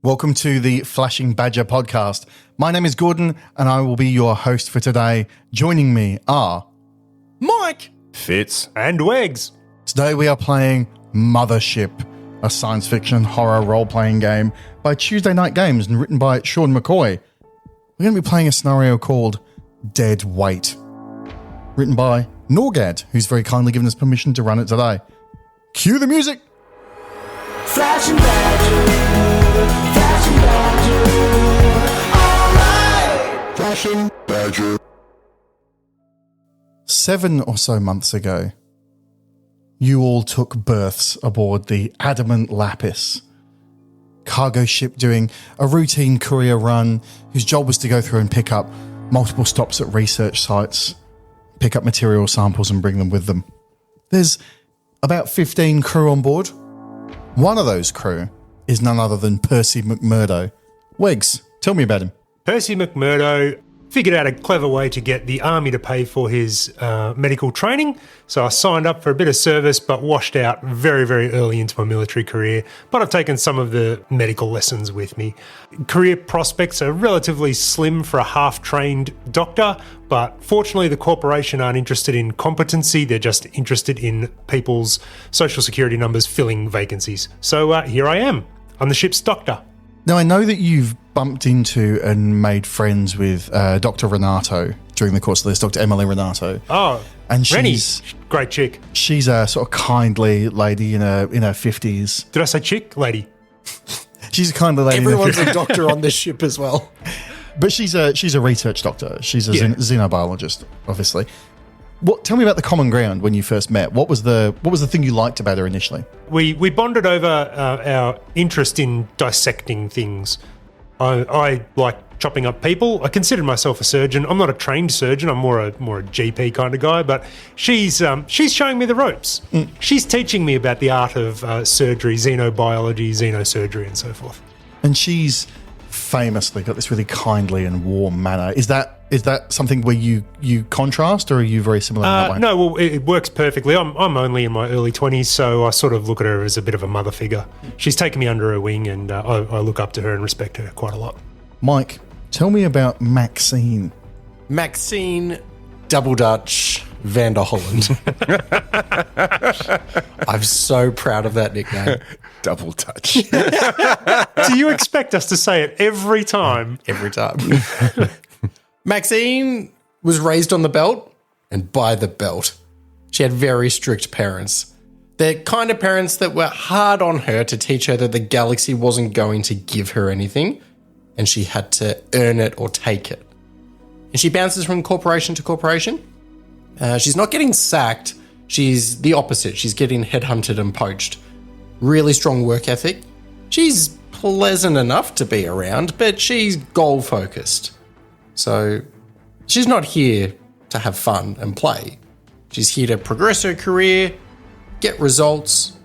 Welcome to the Flashing Badger podcast. My name is Gordon and I will be your host for today. Joining me are Mike, Fitz, and Wegs. Today we are playing Mothership, a science fiction horror role-playing game by Tuesday Night Games and written by Sean McCoy. We're going to be playing a scenario called Dead Weight, written by Norgad, who's very kindly given us permission to run it today. Cue the music! Flashing Badger, Flashing Badger, alright! Flashing Badger. 7 or so months ago, you all took berths aboard the Adamant Lapis, cargo ship doing a routine courier run whose job was to go through and pick up multiple stops at research sites, pick up material samples and bring them with them. There's about 15 crew on board. One of those crew is none other than Percy McMurdo. Wegs, tell me about him. Percy McMurdo figured out a clever way to get the army to pay for his medical training. So I signed up for a bit of service, but washed out very, very early into my military career. But I've taken some of the medical lessons with me. Career prospects are relatively slim for a half-trained doctor, but fortunately the corporation aren't interested in competency. They're just interested in people's social security numbers filling vacancies. So here I am. I'm the ship's doctor. Now, I know that you've bumped into and made friends with Dr. Renato during the course of this, Dr. Emily Renato. Oh, and Rennie, great chick. She's a sort of kindly lady in her 50s. Did I say chick? Lady. She's a kindly lady. Everyone's a doctor on this ship as well. But she's a research doctor. She's a xeno-biologist, obviously. Tell me about the common ground when you first met. What was the thing you liked about her initially? We bonded over our interest in dissecting things. I like chopping up people. I considered myself a surgeon. I'm not a trained surgeon. I'm more a GP kind of guy. But she's showing me the ropes. She's teaching me about the art of surgery, xenobiology, xenosurgery, and so forth. And she's famously got this really kindly and warm manner. Is that something where you contrast, or are you very similar in that way? No, well, it works perfectly. I'm only in my early 20s, so I sort of look at her as a bit of a mother figure. She's taken me under her wing, and I look up to her and respect her quite a lot. Mike, tell me about Maxine. Maxine Double Dutch Van der Holland. I'm so proud of that nickname. Double touch. Do you expect us to say it every time? Every time. Maxine was raised on the belt and by the belt. She had very strict parents. The kind of parents that were hard on her to teach her that the galaxy wasn't going to give her anything and she had to earn it or take it. And she bounces from corporation to corporation. She's not getting sacked. She's the opposite. She's getting headhunted and poached. Really strong work ethic. She's pleasant enough to be around, but she's goal-focused. So she's not here to have fun and play. She's here to progress her career, get results.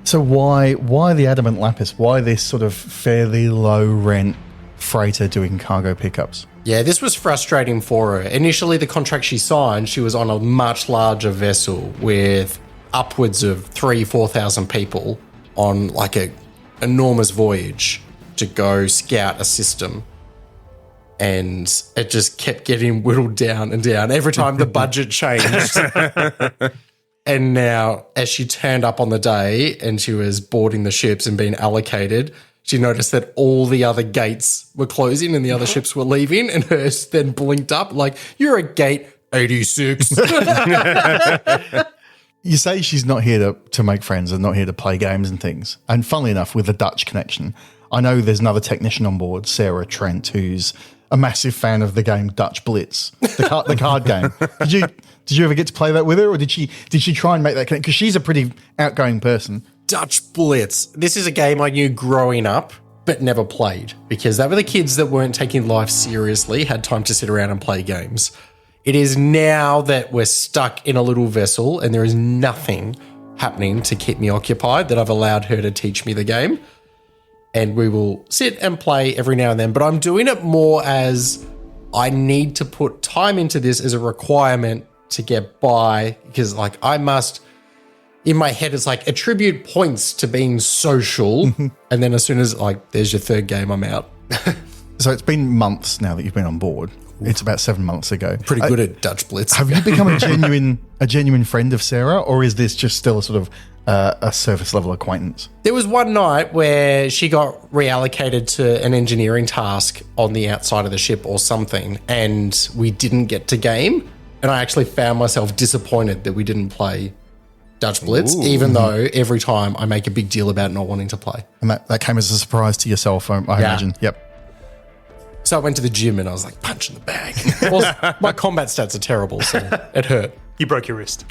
So why the Adamant Lapis? Why this sort of fairly low rent freighter doing cargo pickups? Yeah, this was frustrating for her. Initially, the contract she signed, she was on a much larger vessel with upwards of 4,000 people on like a enormous voyage to go scout a system. And it just kept getting whittled down and down every time the budget changed. And now, as she turned up on the day and she was boarding the ships and being allocated, she noticed that all the other gates were closing and the other ships were leaving, and hers then blinked up like, "You're at gate 86. You say she's not here to make friends and not here to play games and things. And funnily enough, with the Dutch connection, I know there's another technician on board, Sarah Trent, who's a massive fan of the game Dutch Blitz, the card game. Did you ever get to play that with her, or did she try and make that connection? Because she's a pretty outgoing person. Dutch Blitz. This is a game I knew growing up, but never played, because they were the kids that weren't taking life seriously, had time to sit around and play games. It is now that we're stuck in a little vessel and there is nothing happening to keep me occupied that I've allowed her to teach me the game. And we will sit and play every now and then, but I'm doing it more as I need to put time into this as a requirement to get by, because like I must, in my head, it's like attribute points to being social. And then as soon as like, there's your third game, I'm out. So it's been months now that you've been on board. It's about 7 months ago. Pretty good at Dutch Blitz. Have you become a genuine friend of Sarah, or is this just still a sort of a surface level acquaintance? There was one night where she got reallocated to an engineering task on the outside of the ship or something, and we didn't get to game. And I actually found myself disappointed that we didn't play Dutch Blitz, even though every time I make a big deal about not wanting to play. And that came as a surprise to yourself, I imagine. Yep. So I went to the gym and I was like, punch in the bag. Well, my combat stats are terrible, so it hurt. You broke your wrist.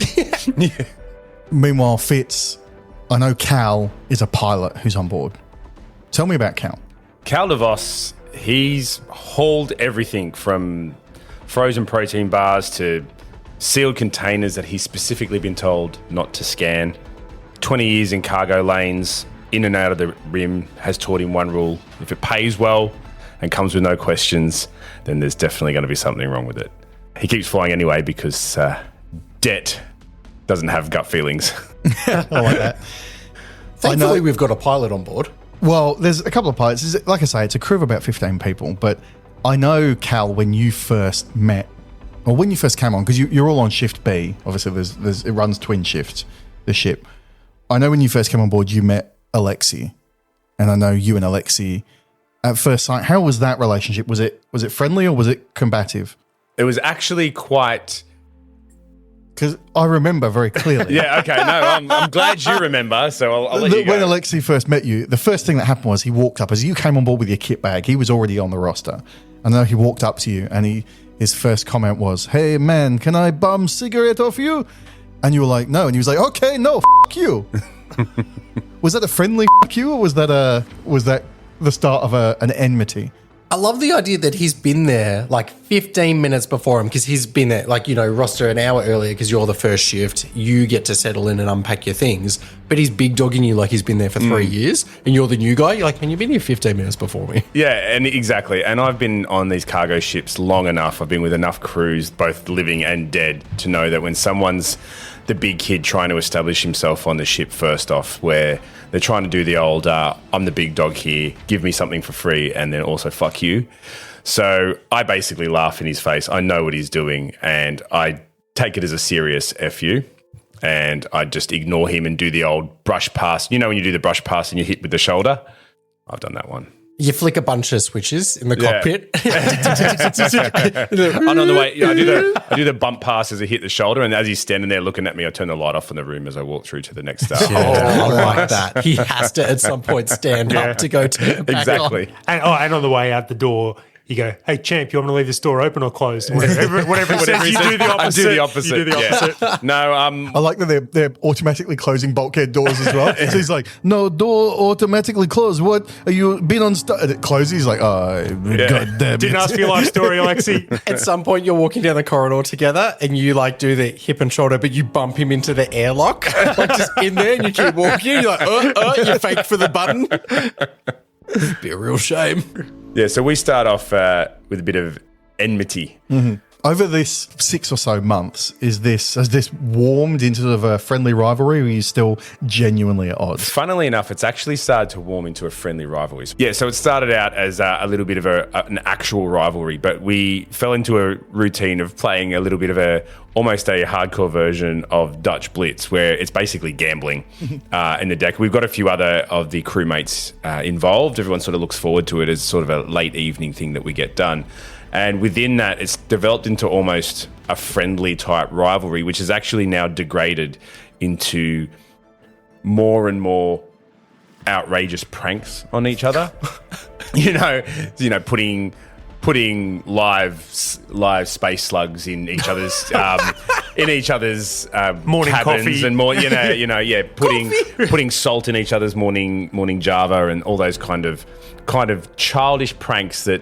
Meanwhile, Fitz, I know Cal is a pilot who's on board. Tell me about Cal. Cal DeVos, he's hauled everything from frozen protein bars to sealed containers that he's specifically been told not to scan. 20 years in cargo lanes, in and out of the rim, has taught him one rule. If it pays well and comes with no questions, then there's definitely going to be something wrong with it. He keeps flying anyway because debt doesn't have gut feelings. I like that. Thankfully, we've got a pilot on board. Well, there's a couple of pilots. Like I say, it's a crew of about 15 people, but I know, Cal, when you first met, or when you first came on, because you're all on shift B, obviously it runs twin shifts, the ship. I know when you first came on board, you met Alexi, and I know you and Alexi at first sight. How was that relationship? Was it friendly or was it combative? It was actually quite... Because I remember very clearly. Yeah, okay, no, I'm glad you remember, so I'll let you go. When Alexi first met you, the first thing that happened was he walked up. As you came on board with your kit bag, he was already on the roster. And then he walked up to you, and his first comment was, "Hey, man, can I bum cigarette off you?" And you were like, "No." And he was like, "Okay, no, f*** you." Was that a friendly f*** you, or was that the start of an enmity? I love the idea that he's been there like 15 minutes before him because he's been there, like, roster an hour earlier because you're the first shift. You get to settle in and unpack your things. But he's big dogging you like he's been there for 3 years and you're the new guy. You're like, man, you've been here 15 minutes before me. Yeah, and exactly. And I've been on these cargo ships long enough. I've been with enough crews, both living and dead, to know that when someone's the big kid trying to establish himself on the ship first off, where they're trying to do the old, I'm the big dog here, give me something for free, and then also fuck you. So I basically laugh in his face. I know what he's doing, and I take it as a serious F you, and I just ignore him and do the old brush pass. You know when you do the brush pass and you hit with the shoulder? I've done that one. You flick a bunch of switches in the cockpit. And on the way, I do the bump pass as I hit the shoulder, and as he's standing there looking at me, I turn the light off in the room as I walk through to the next star. I like that. He has to at some point stand up to go to Exactly. And on the way out the door, you go, "Hey, champ, you want me to leave this door open or closed?" Whatever it says, you do the opposite. I do the opposite. You do the opposite. Yeah. No, I like that they're automatically closing bulkhead doors as well. So he's like, "No, door automatically closed. What? Are you been on it closes?" He's like, "Oh, god damn it." Didn't ask for your life story, Alexi. At some point, you're walking down the corridor together and you like do the hip and shoulder, but you bump him into the airlock, like just in there, and you keep walking. You're like, you fake for the button. It'd be a real shame. Yeah, so we start off with a bit of enmity. Mm-hmm. Over this 6 or so months, has this warmed into sort of a friendly rivalry, or are you still genuinely at odds? Funnily enough, it's actually started to warm into a friendly rivalry. Yeah, so it started out as a little bit of an actual rivalry, but we fell into a routine of playing a little bit of almost a hardcore version of Dutch Blitz, where it's basically gambling in the deck. We've got a few other of the crewmates involved. Everyone sort of looks forward to it as sort of a late evening thing that we get done. And within that, it's developed into almost a friendly type rivalry, which is actually now degraded into more and more outrageous pranks on each other. Putting live space slugs in each other's morning cabins coffee. and more, putting salt in each other's morning Java and all those kind of childish pranks that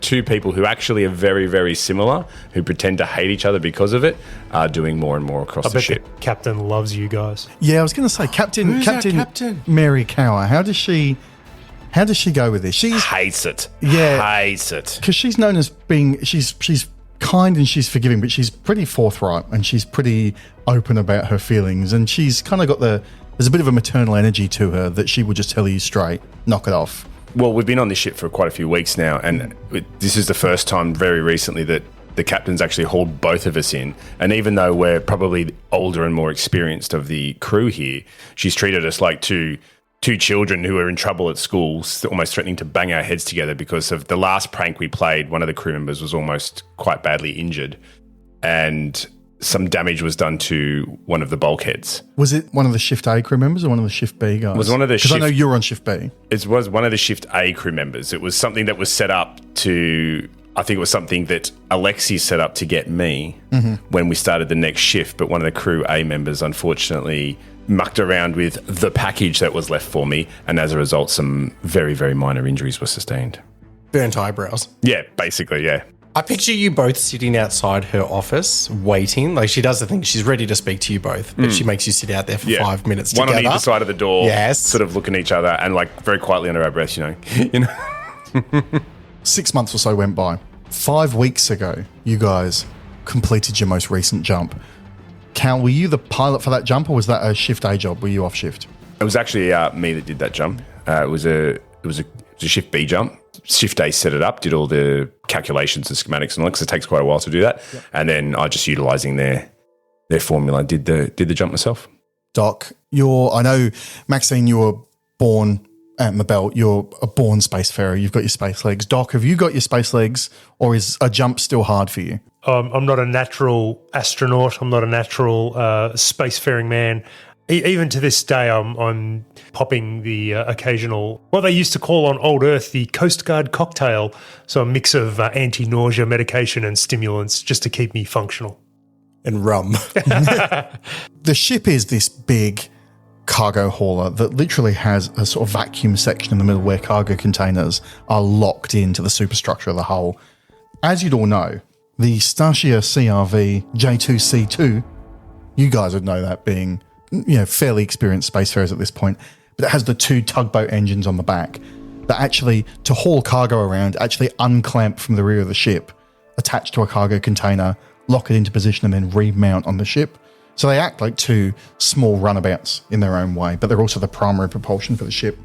two people who actually are very, very similar, who pretend to hate each other because of it, are doing more and more across the ship. The captain loves you guys. Yeah, I was going to say, Captain Mary Cower. How does she go with this? She hates it. Yeah, hates it because she's known as being she's kind and she's forgiving, but she's pretty forthright and she's pretty open about her feelings. And she's kind of got there's a bit of a maternal energy to her that she will just tell you straight, knock it off. Well, we've been on this ship for quite a few weeks now, and this is the first time very recently that the captain's actually hauled both of us in. And even though we're probably older and more experienced of the crew here, she's treated us like two children who are in trouble at school, almost threatening to bang our heads together because of the last prank we played. One of the crew members was almost quite badly injured, and some damage was done to one of the bulkheads. Was it one of the Shift A crew members or one of the Shift B guys? It was one of the Because I know you're on Shift B. It was one of the Shift A crew members. It was something that was set up to... I think it was something that Alexi set up to get me when we started the next shift, but one of the crew A members unfortunately mucked around with the package that was left for me, and as a result, some very, very minor injuries were sustained. Burnt eyebrows. Yeah, basically, yeah. I picture you both sitting outside her office waiting. Like, she does the thing, she's ready to speak to you both, but she makes you sit out there for 5 minutes One together. on either side of the door, Yes. sort of looking at each other and like very quietly under our breaths, you know. 6 months or so went by. 5 weeks ago, you guys completed your most recent jump. Cal, were you the pilot for that jump, or was that a Shift A job? Were you off shift? It was actually me that did that jump. It was a Shift B jump. Shift A set it up, did all the calculations and schematics and all that, because it takes quite a while to do that. Yep. And then I just utilising their formula did the jump myself. Doc, I know, Maxine, you were born at the belt. You're a born spacefarer. You've got your space legs. Doc, have you got your space legs, or is a jump still hard for you? I'm not a natural astronaut. I'm not a natural spacefaring man. Even to this day, I'm popping the occasional, what they used to call on old Earth, the Coast Guard cocktail. So a mix of anti-nausea medication and stimulants just to keep me functional. And rum. The ship is this big cargo hauler that literally has a sort of vacuum section in the middle where cargo containers are locked into the superstructure of the hull. As you'd all know, the Starship CRV J2C2, you guys would know that, being fairly experienced spacefarers at this point, but it has the 2 tugboat engines on the back that actually, to haul cargo around, actually unclamp from the rear of the ship, attach to a cargo container, lock it into position, and then remount on the ship. So they act like 2 small runabouts in their own way, but they're also the primary propulsion for the ship.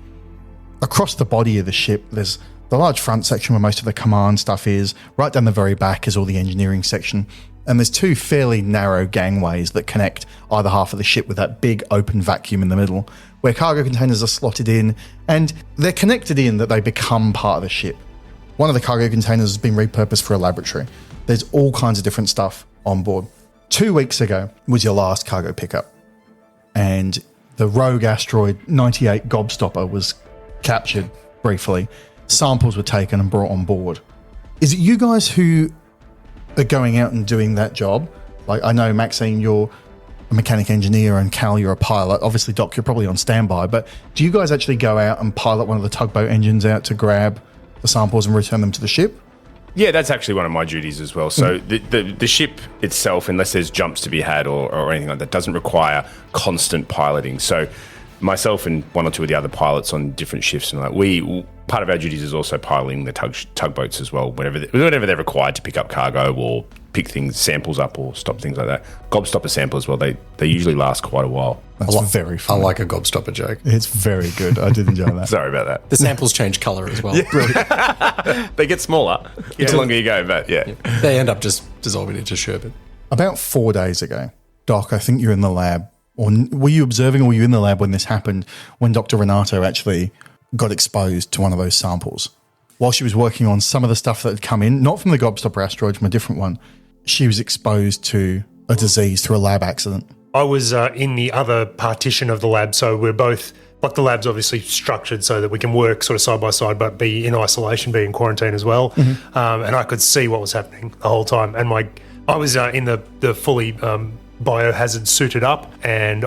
Across the body of the ship, there's the large front section where most of the command stuff is. Right down the very back is all the engineering section. And there's 2 fairly narrow gangways that connect either half of the ship with that big open vacuum in the middle, where cargo containers are slotted in, and they're connected in that they become part of the ship. One of the cargo containers has been repurposed for a laboratory. There's all kinds of different stuff on board. 2 weeks ago was your last cargo pickup, and the rogue asteroid 98 Gobstopper was captured briefly. Samples were taken and brought on board. Is it you guys who are going out and doing that job? Like, I know, Maxine, you're a mechanic engineer, and Cal, you're a pilot. Obviously, Doc, you're probably on standby, but do you guys actually go out and pilot one of the tugboat engines out to grab the samples and return them to the ship? Yeah, that's actually one of my duties as well. So the ship itself, unless there's jumps to be had or anything like that, doesn't require constant piloting. So myself and 1 or 2 of the other pilots on different shifts and part of our duties is also piloting the tugboats as well, whenever they're required to pick up cargo or pick samples up or stop things like that. Gobstopper sample as well. They usually last quite a while. That's very funny. I like a gobstopper joke. It's very good. I did enjoy that. Sorry about that. The samples change colour as well. They get smaller the longer you go, but yeah. They end up just dissolving into sherbet. About 4 days ago, Doc, I think you're in the lab, or were you observing, or were you in the lab when this happened, when Dr. Renato actually got exposed to one of those samples? While she was working on some of the stuff that had come in, not from the Gobstopper asteroid, from a different one, she was exposed to a disease through a lab accident. I was in the other partition of the lab, so we're both, like, the lab's obviously structured so that we can work sort of side by side, but be in isolation, be in quarantine as well. Mm-hmm. And I could see what was happening the whole time. And I was in the fully biohazard suited up, and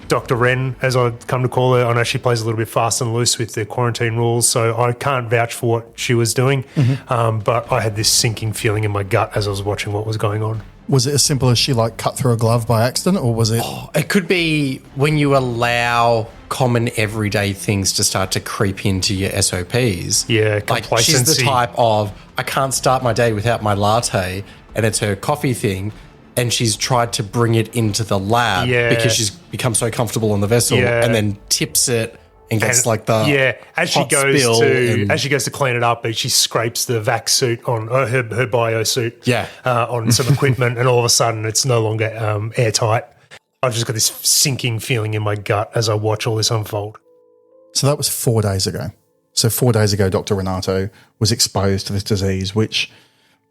Dr. Wren, as I come to call her, I know she plays a little bit fast and loose with the quarantine rules, so I can't vouch for what she was doing. Mm-hmm. But I had this sinking feeling in my gut as I was watching what was going on. Was it as simple as she cut through a glove by accident, or was it? It could be when you allow common everyday things to start to creep into your SOPs. Yeah, like she's complacency. the type of, I can't start my day without my latte, and it's her coffee thing, and she's tried to bring it into the lab because she's become so comfortable on the vessel, and then tips it and gets like the as she hot goes spill to clean it up, she scrapes the vac suit on her bio suit on some equipment, and all of a sudden it's no longer airtight. I've just got this sinking feeling in my gut as I watch all this unfold. So that was 4 days ago. So 4 days ago, Dr. Renato was exposed to this disease, which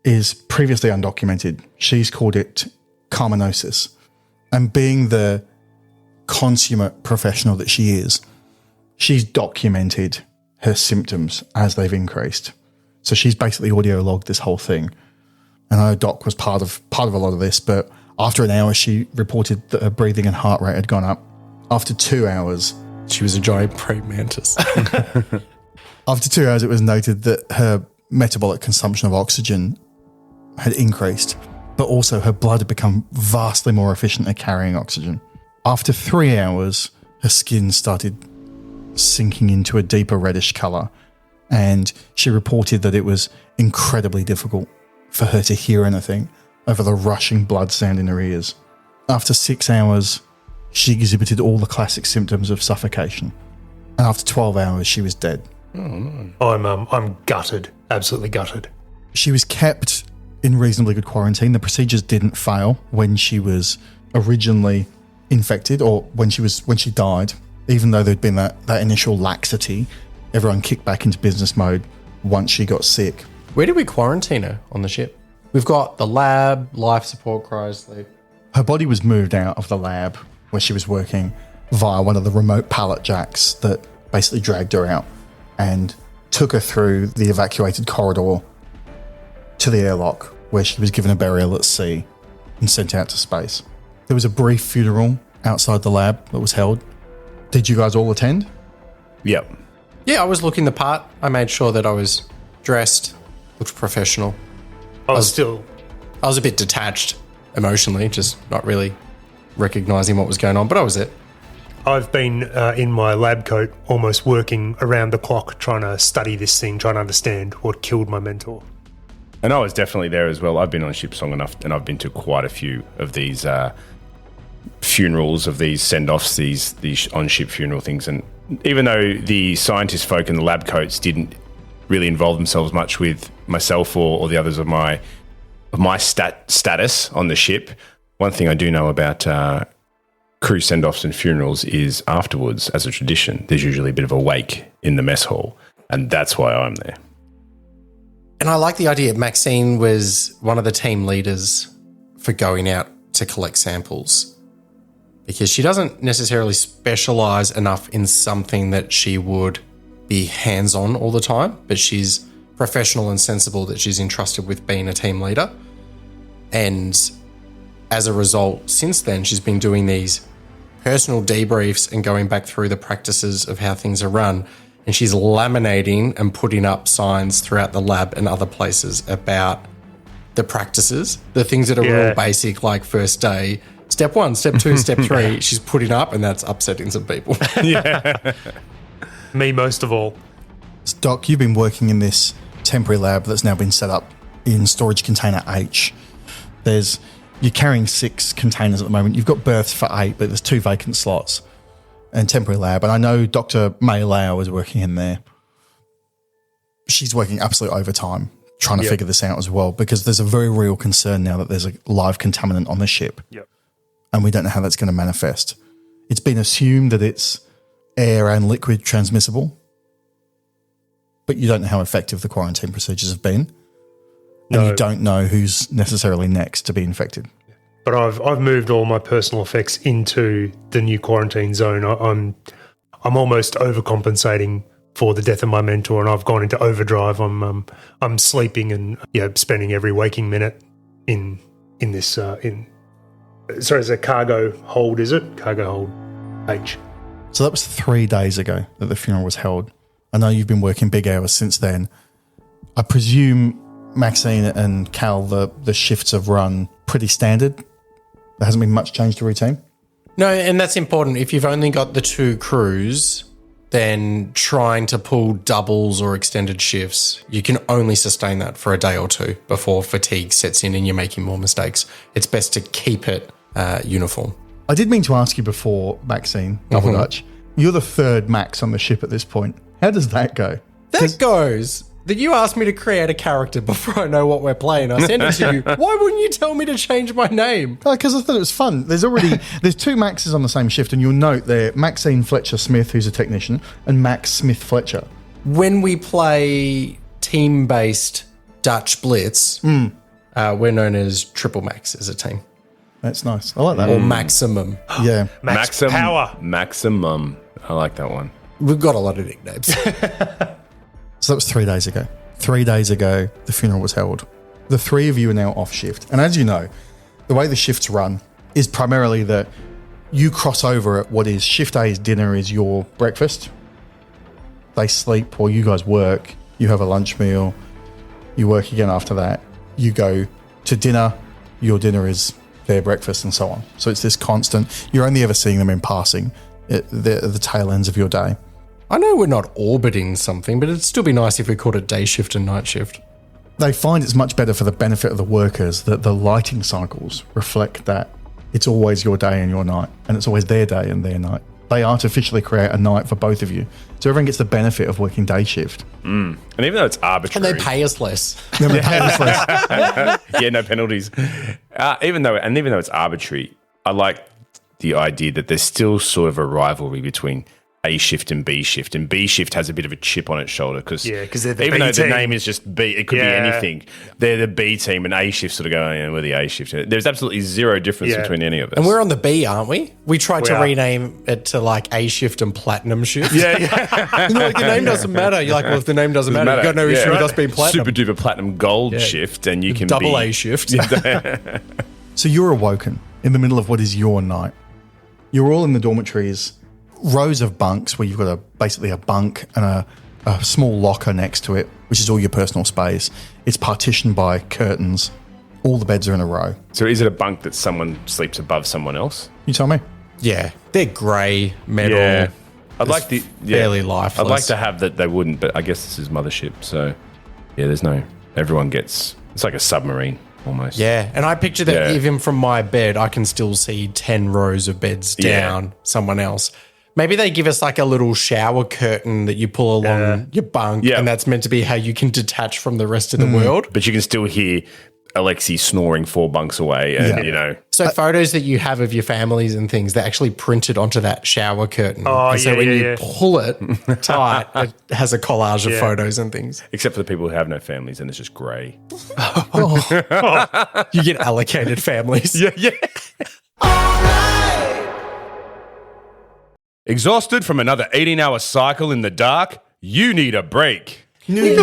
is previously undocumented. She's called it carminosis. And being the consummate professional that she is, she's documented her symptoms as they've increased. So she's basically audio logged this whole thing. And I know Doc was part of a lot of this, but after an hour, she reported that her breathing and heart rate had gone up. After 2 hours, she was a giant praying mantis. After 2 hours, it was noted that her metabolic consumption of oxygen had increased, but also her blood had become vastly more efficient at carrying oxygen. After 3 hours, her skin started sinking into a deeper reddish colour, and she reported that it was incredibly difficult for her to hear anything over the rushing blood sound in her ears. After 6 hours, she exhibited all the classic symptoms of suffocation. And after 12 hours, she was dead. I'm gutted, absolutely gutted. She was kept in reasonably good quarantine. The procedures didn't fail when she was originally infected or when she died. Even though there'd been that initial laxity, everyone kicked back into business mode once she got sick. Where did we quarantine her on the ship? We've got the lab, life support cryo. Her body was moved out of the lab where she was working via one of the remote pallet jacks that basically dragged her out and took her through the evacuated corridor to the airlock where she was given a burial at sea and sent out to space. There was a brief funeral outside the lab that was held. Did you guys all attend? Yep. Yeah, I was looking the part. I made sure that I was dressed, looked professional. I was a bit detached emotionally, just not really recognising what was going on, but I was it. I've been in my lab coat, almost working around the clock, trying to study this thing, trying to understand what killed my mentor. And I was definitely there as well. I've been on ships long enough, and I've been to quite a few of these funerals, of these send-offs, these on-ship funeral things. And even though the scientist folk in the lab coats didn't really involve themselves much with myself or the others of my status on the ship, one thing I do know about crew send-offs and funerals is afterwards, as a tradition, there's usually a bit of a wake in the mess hall, and that's why I'm there. And I like the idea. Maxine was one of the team leaders for going out to collect samples because she doesn't necessarily specialise enough in something that she would be hands-on all the time, but she's professional and sensible that she's entrusted with being a team leader. And as a result, since then, she's been doing these personal debriefs and going back through the practices of how things are run. And she's laminating and putting up signs throughout the lab and other places about the practices, the things that are real basic, like first day, step 1, step 2, step 3. She's putting up, and that's upsetting some people. Me most of all. So Doc, you've been working in this temporary lab that's now been set up in storage container H. You're carrying 6 containers at the moment. You've got berths for 8, but there's 2 vacant slots and temporary lab. And I know Dr. May Lau is working in there. She's working absolute overtime trying to figure this out as well, because there's a very real concern now that there's a live contaminant on the ship. Yep. And we don't know how that's going to manifest. It's been assumed that it's air and liquid transmissible, but you don't know how effective the quarantine procedures have been. And you don't know who's necessarily next to be infected. But I've moved all my personal effects into the new quarantine zone. I'm almost overcompensating for the death of my mentor, and I've gone into overdrive. I'm sleeping and spending every waking minute in this sorry, it's a cargo hold, is it? Cargo hold H. So that was 3 days ago that the funeral was held. I know you've been working big hours since then. I presume Maxine and Cal, the shifts have run pretty standard. There hasn't been much change to routine? No, and that's important. If you've only got the 2 crews, then trying to pull doubles or extended shifts, you can only sustain that for a day or 2 before fatigue sets in and you're making more mistakes. It's best to keep it uniform. I did mean to ask you before, Maxine, Double Dutch. You're the 3rd Max on the ship at this point. How does that go? That goes that you asked me to create a character before I know what we're playing. I sent it to you. Why wouldn't you tell me to change my name? Because I thought it was fun. There's 2 Maxes on the same shift, and you'll note they're Maxine Fletcher Smith, who's a technician, and Max Smith Fletcher. When we play team-based Dutch Blitz, we're known as Triple Max as a team. That's nice. I like that. Or Maximum. Yeah. Power. Maximum. I like that one. We've got a lot of nicknames. So that was 3 days ago. 3 days ago, the funeral was held. The 3 of you are now off shift. And as you know, the way the shifts run is primarily that you cross over at what is shift A's dinner is your breakfast. They sleep while you guys work. You have a lunch meal. You work again after that. You go to dinner. Your dinner is their breakfast and so on. So it's this constant. You're only ever seeing them in passing at the tail ends of your day. I know we're not orbiting something, but it'd still be nice if we called it day shift and night shift. They find it's much better for the benefit of the workers that the lighting cycles reflect that it's always your day and your night, and it's always their day and their night. They artificially create a night for both of you. So everyone gets the benefit of working day shift. And even though it's arbitrary. And they pay us less. Then they pay us less. Yeah, no penalties. Even though it's arbitrary, I like the idea that there's still sort of a rivalry between A shift and B shift, and B shift has a bit of a chip on its shoulder because they're the even B though team. the name is just B, it could be anything. They're the B team, and A shift sort of going, we're the A shift. There's absolutely zero difference between any of us. And we're on the B, aren't we? We tried to are. rename it to like A shift and platinum shift. yeah. You know, like the name doesn't matter. You're like, well, if the name doesn't matter, you've got no issue with us being platinum. Super duper platinum gold shift, and you can Double be A shift. So you're awoken in the middle of what is your night. You're all in the dormitories, rows of bunks where you've got basically a bunk and a small locker next to it, which is all your personal space. It's partitioned by curtains. All the beds are in a row. So is it a bunk that someone sleeps above someone else? You tell me. Yeah, they're grey, metal. Yeah. I'd like fairly lifeless. I'd like to have that they wouldn't, but I guess this is Mothership, so yeah, everyone gets, it's like a submarine almost. Yeah, and I picture that even from my bed, I can still see 10 rows of beds down someone else. Maybe they give us like a little shower curtain that you pull along your bunk, and that's meant to be how you can detach from the rest of the world. But you can still hear Alexi snoring 4 bunks away, and you know. So photos that you have of your families and things, they're actually printed onto that shower curtain. Oh, and so when you pull it tight, it has a collage of photos and things. Except for the people who have no families, and it's just grey. You get allocated families. Yeah. Exhausted from another 18-hour cycle in the dark? You need a break. Treat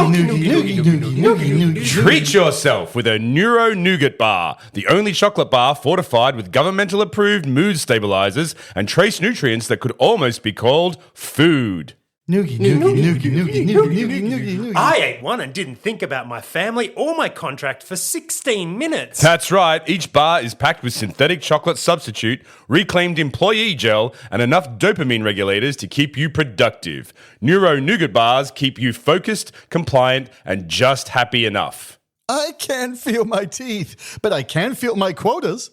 yourself with a Neuro Nougat Bar, the only chocolate bar fortified with governmental approved mood stabilizers and trace nutrients that could almost be called food. I ate one and didn't think about my family or my contract for 16 minutes. That's right, each bar is packed with synthetic chocolate substitute, reclaimed employee gel, and enough dopamine regulators to keep you productive. Neuro Nougat Bars keep you focused, compliant, and just happy enough. I can't feel my teeth, but I can feel my quotas.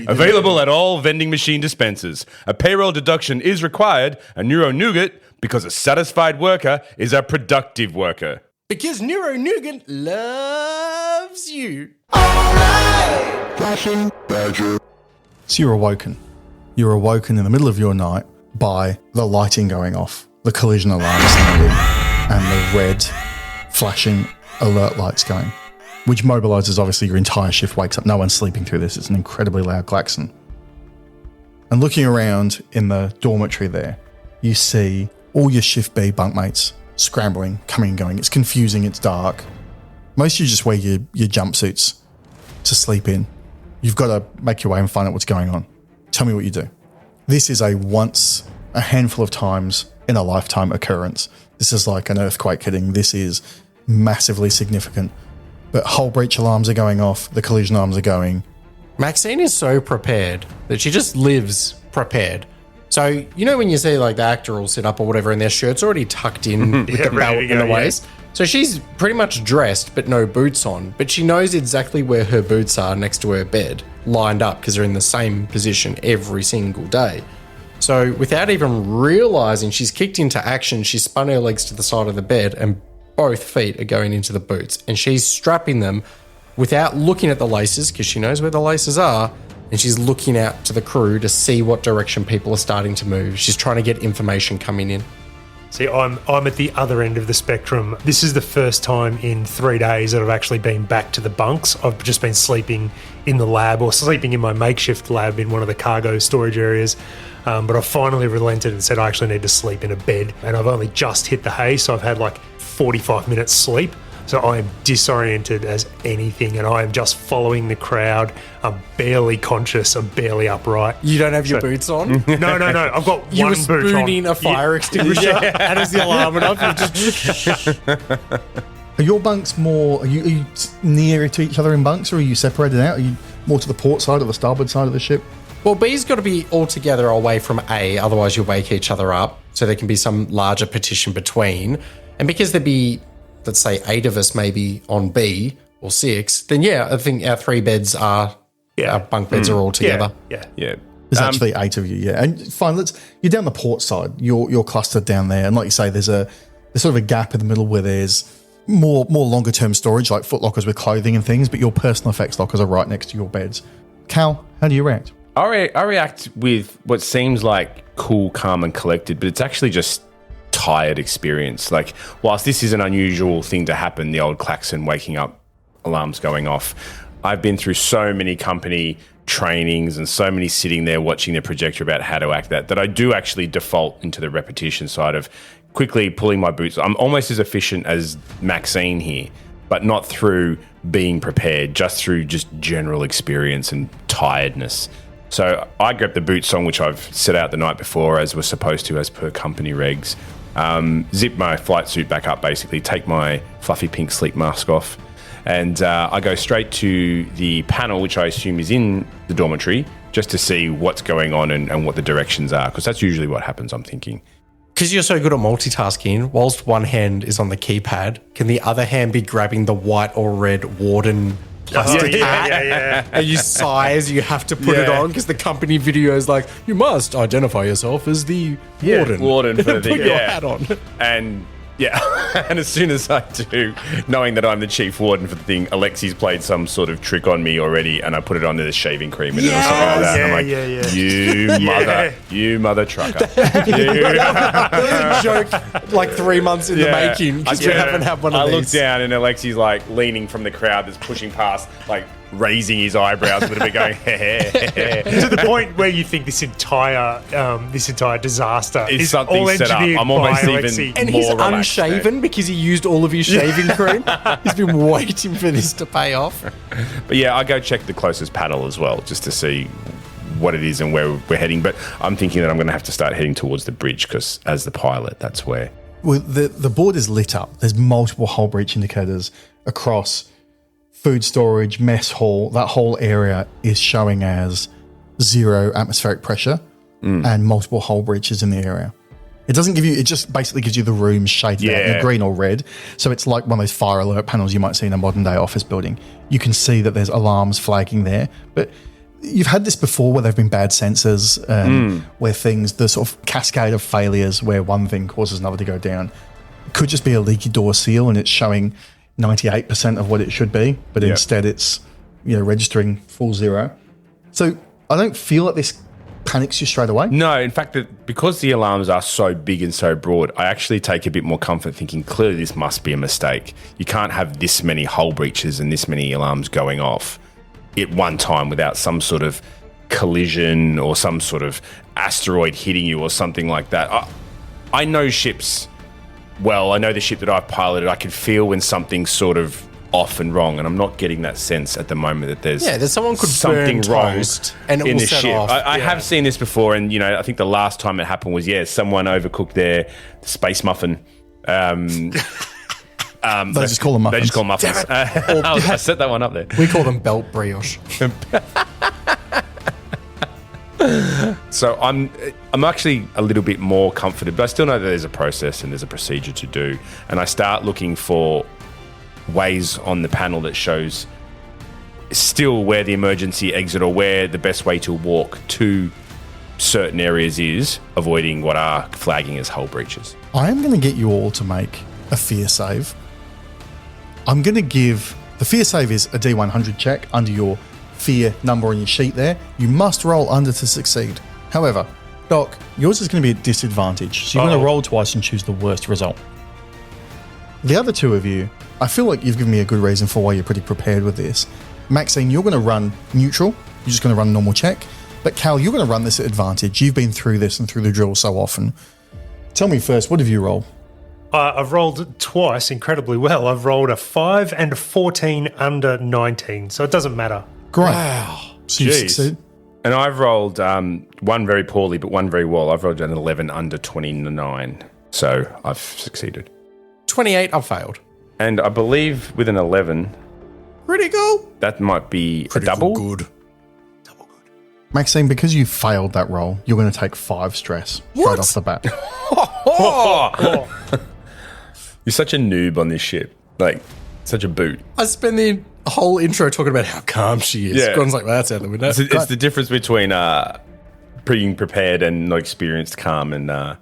Available at all vending machine dispensers. A payroll deduction is required, a Neuro Nougat, because a satisfied worker is a productive worker. Because Neuro Nougat loves you. Flashing badger. So you're awoken. You're awoken in the middle of your night by the lighting going off, the collision alarm sounding, and the red flashing alert lights going, which mobilizes obviously your entire shift, wakes up. No one's sleeping through this. It's an incredibly loud klaxon. And looking around in the dormitory there, you see all your shift B bunkmates scrambling, coming and going. It's confusing. It's dark. Most of you just wear your jumpsuits to sleep in. You've got to make your way and find out what's going on. Tell me what you do. This is a handful of times in a lifetime occurrence. This is like an earthquake hitting. This is massively significant. But hull breach alarms are going off. The collision alarms are going. Maxine is so prepared that she just lives prepared. So, you know when you see like the actor will sit up or whatever and their shirt's already tucked in with the belt in the waist? So she's pretty much dressed but no boots on, but she knows exactly where her boots are next to her bed, lined up because they're in the same position every single day. So without even realising she's kicked into action, she spun her legs to the side of the bed and both feet are going into the boots. And she's strapping them without looking at the laces because she knows where the laces are. And she's looking out to the crew to see what direction people are starting to move. She's trying to get information coming in. See, I'm at the other end of the spectrum. This is the first time in 3 days that I've actually been back to the bunks. I've just been sleeping in the lab or sleeping in my makeshift lab in one of the cargo storage areas. But I finally relented and said I actually need to sleep in a bed. And I've only just hit the hay, so I've had like 45 minutes sleep. So I am disoriented as anything, and I am just following the crowd. I'm barely conscious. I'm barely upright. You don't have your boots on? No. I've got You one were boot on. spooning a fire extinguisher and as the alarm went off, you just... Are your bunks more? Are you nearer to each other in bunks, or are you separated out? Are you more to the port side or the starboard side of the ship? Well, B's got to be all together away from A, otherwise you'll wake each other up. So there can be some larger partition between. And because there'd be, let's say, 8 of us maybe on B or 6, then yeah, I think our 3 beds are, our bunk beds are all together. Yeah. There's actually 8 of you, yeah. And fine, you're down the port side. You're clustered down there, and like you say, there's sort of a gap in the middle where there's more longer term storage, like foot lockers with clothing and things. But your personal effects lockers are right next to your beds. Cal, how do you react? I react with what seems like cool, calm, and collected, but it's actually just tired experience. Like, whilst this is an unusual thing to happen, the old klaxon waking up, alarms going off, I've been through so many company trainings and so many sitting there watching the projector about how to act that I do actually default into the repetition side of quickly pulling my boots. I'm almost as efficient as Maxine here, but not through being prepared, just through just general experience and tiredness. So I grabbed the boot song, which I've set out the night before, as we're supposed to, as per company regs. Zip my flight suit back up, basically, take my fluffy pink sleep mask off, and I go straight to the panel, which I assume is in the dormitory, just to see what's going on and what the directions are, because that's usually what happens, I'm thinking. Because you're so good at multitasking, whilst one hand is on the keypad, can the other hand be grabbing the white or red warden plastic hat? Yeah. And you sigh as you have to put it on because the company video is like, you must identify yourself as the warden. Warden for the Put thing, your hat on. And and as soon as I do, knowing that I'm the chief warden for the thing, Alexi's played some sort of trick on me already, and I put it under the shaving cream in it or something like that. And I'm like, you mother trucker. That was a joke like 3 months in the making because you haven't had one of these. I look down and Alexi's like leaning from the crowd that's pushing past, like raising his eyebrows a little bit, going, To the point where you think this entire disaster is something all set up. engineered I'm almost by even Alexi. And more he's relaxed unshaven because he used all of his shaving cream. He's been waiting for this to pay off. But yeah, I go check the closest panel as well, just to see what it is and where we're heading. But I'm thinking that I'm going to have to start heading towards the bridge because as the pilot, that's where. Well, the board is lit up. There's multiple hull breach indicators across food storage, mess hall. That whole area is showing as 0 atmospheric pressure and multiple hull breaches in the area. It doesn't give you, it just basically gives you the rooms shaded out in green or red. So it's like one of those fire alert panels you might see in a modern day office building. You can see that there's alarms flagging there. But you've had this before where there have been bad sensors, where the sort of cascade of failures where one thing causes another to go down. It could just be a leaky door seal and it's showing 98% of what it should be, but instead it's registering full 0. So I don't feel like this panics you straight away. No, in fact, because the alarms are so big and so broad, I actually take a bit more comfort thinking clearly this must be a mistake. You can't have this many hull breaches and this many alarms going off at one time without some sort of collision or some sort of asteroid hitting you or something like that. I know ships well. I know the ship that I've piloted. I can feel when something's sort of off and wrong, and I'm not getting that sense at the moment that there's that someone could something burn wrong toast and it in will the set ship. off. I have seen this before, and I think the last time it happened was someone overcooked their space muffin. They just call them muffins. They just call muffins. I set that one up there. We call them belt brioche. So I'm actually a little bit more comforted, but I still know that there's a process and there's a procedure to do. And I start looking for ways on the panel that shows still where the emergency exit or where the best way to walk to certain areas is, avoiding what are flagging as hull breaches. I am going to get you all to make a fear save. I'm going to give... The fear save is a D100 check under your fear number on your sheet there. You must roll under to succeed. However, Doc, yours is going to be at disadvantage. So you're going to roll twice and choose the worst result. The other two of you, I feel like you've given me a good reason for why you're pretty prepared with this. Maxine, you're going to run neutral. You're just going to run a normal check. But Cal, you're going to run this at advantage. You've been through this and through the drill so often. Tell me first, what have you rolled? I've rolled twice incredibly well. I've rolled a 5 and a 14 under 19, so it doesn't matter. Great. Wow. So you Jeez. succeed. And I've rolled one very poorly, but one very well. I've rolled an 11 under 29, so I've succeeded. 28, I've failed. And I believe with an 11, Pretty cool. that might be a double. Good. Maxine, because you failed that roll, you're going to take 5 stress What? right off the bat. You're such a noob on this ship. Like, such a boot. I spend the whole intro talking about how calm she is. Yeah. Gordon's like, well, that's out the window. It's the difference between being prepared and not experienced calm and